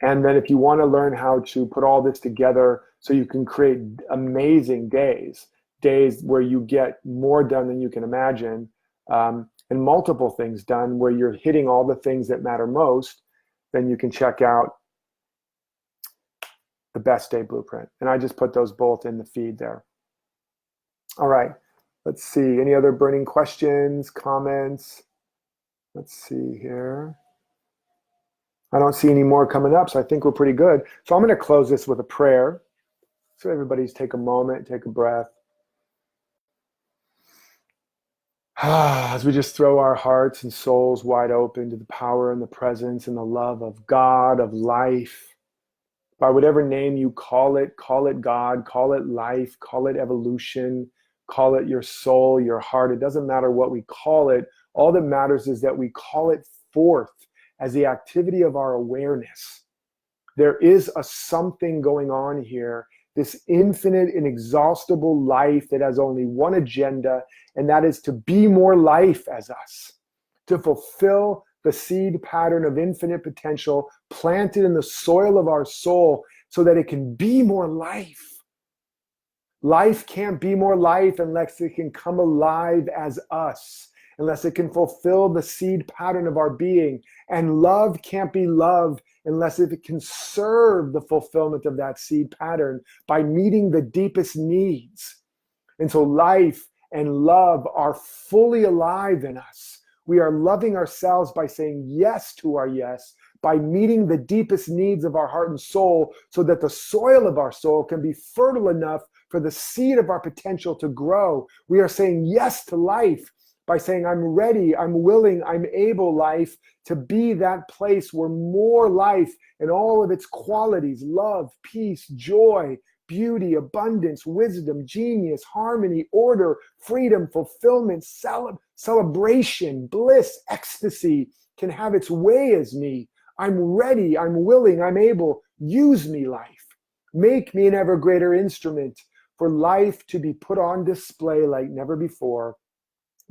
Speaker 1: And then if you want to learn how to put all this together so you can create amazing days where you get more done than you can imagine, and multiple things done where you're hitting all the things that matter most, then you can check out the Best Day Blueprint. And I just put those both in the feed there. All right, let's see. Any other burning questions, comments? Let's see here. I don't see any more coming up, so I think we're pretty good. So I'm going to close this with a prayer. So everybody's take a moment, take a breath. As we just throw our hearts and souls wide open to the power and the presence and the love of God, of life, by whatever name you call it God, call it life, call it evolution, call it your soul, your heart. It doesn't matter what we call it. All that matters is that we call it forth as the activity of our awareness. There is a something going on here, this infinite, inexhaustible life that has only one agenda, and that is to be more life as us, to fulfill the seed pattern of infinite potential planted in the soil of our soul so that it can be more life. Life can't be more life unless it can come alive as us, unless it can fulfill the seed pattern of our being. And love can't be love unless it can serve the fulfillment of that seed pattern by meeting the deepest needs. And so life and love are fully alive in us. We are loving ourselves by saying yes to our yes, by meeting the deepest needs of our heart and soul so that the soil of our soul can be fertile enough for the seed of our potential to grow. We are saying yes to life by saying, I'm ready, I'm willing, I'm able, life, to be that place where more life and all of its qualities, love, peace, joy, beauty, abundance, wisdom, genius, harmony, order, freedom, fulfillment, celebration, bliss, ecstasy can have its way as me. I'm ready, I'm willing, I'm able. Use me, life. Make me an ever greater instrument for life to be put on display like never before.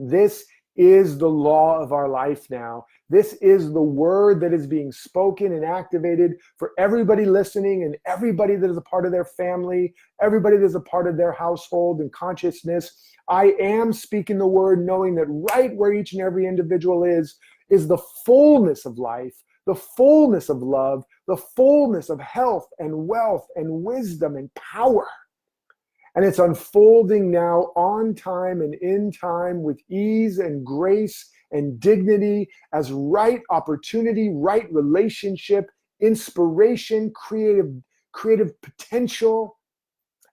Speaker 1: This is the law of our life now. This is the word that is being spoken and activated for everybody listening and everybody that is a part of their family, everybody that is a part of their household and consciousness. I am speaking the word knowing that right where each and every individual is the fullness of life, the fullness of love, the fullness of health and wealth and wisdom and power. And it's unfolding now on time and in time with ease and grace and dignity as right opportunity, right relationship, inspiration, creative potential,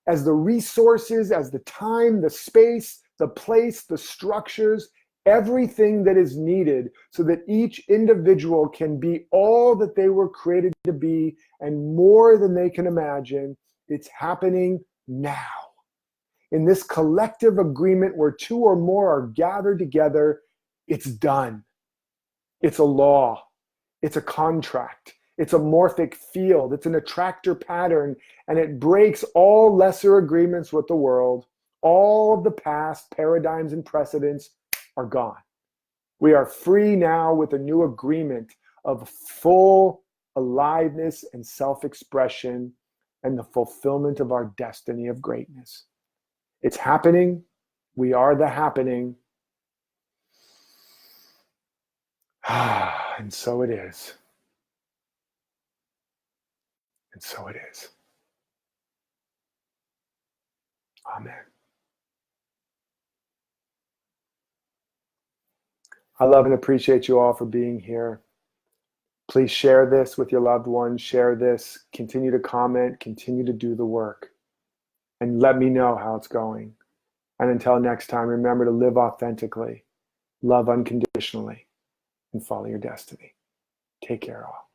Speaker 1: as the resources, as the time, the space, the place, the structures, everything that is needed so that each individual can be all that they were created to be and more than they can imagine. It's happening now. In this collective agreement where two or more are gathered together, it's done. It's a law. It's a contract. It's a morphic field. It's an attractor pattern, and it breaks all lesser agreements with the world. All of the past paradigms and precedents are gone. We are free now with a new agreement of full aliveness and self-expression and the fulfillment of our destiny of greatness. It's happening. We are the happening. And so it is. And so it is. Amen. I love and appreciate you all for being here. Please share this with your loved ones. Share this. Continue to comment. Continue to do the work. And let me know how it's going. And until next time, remember to live authentically, love unconditionally, and follow your destiny. Take care, all.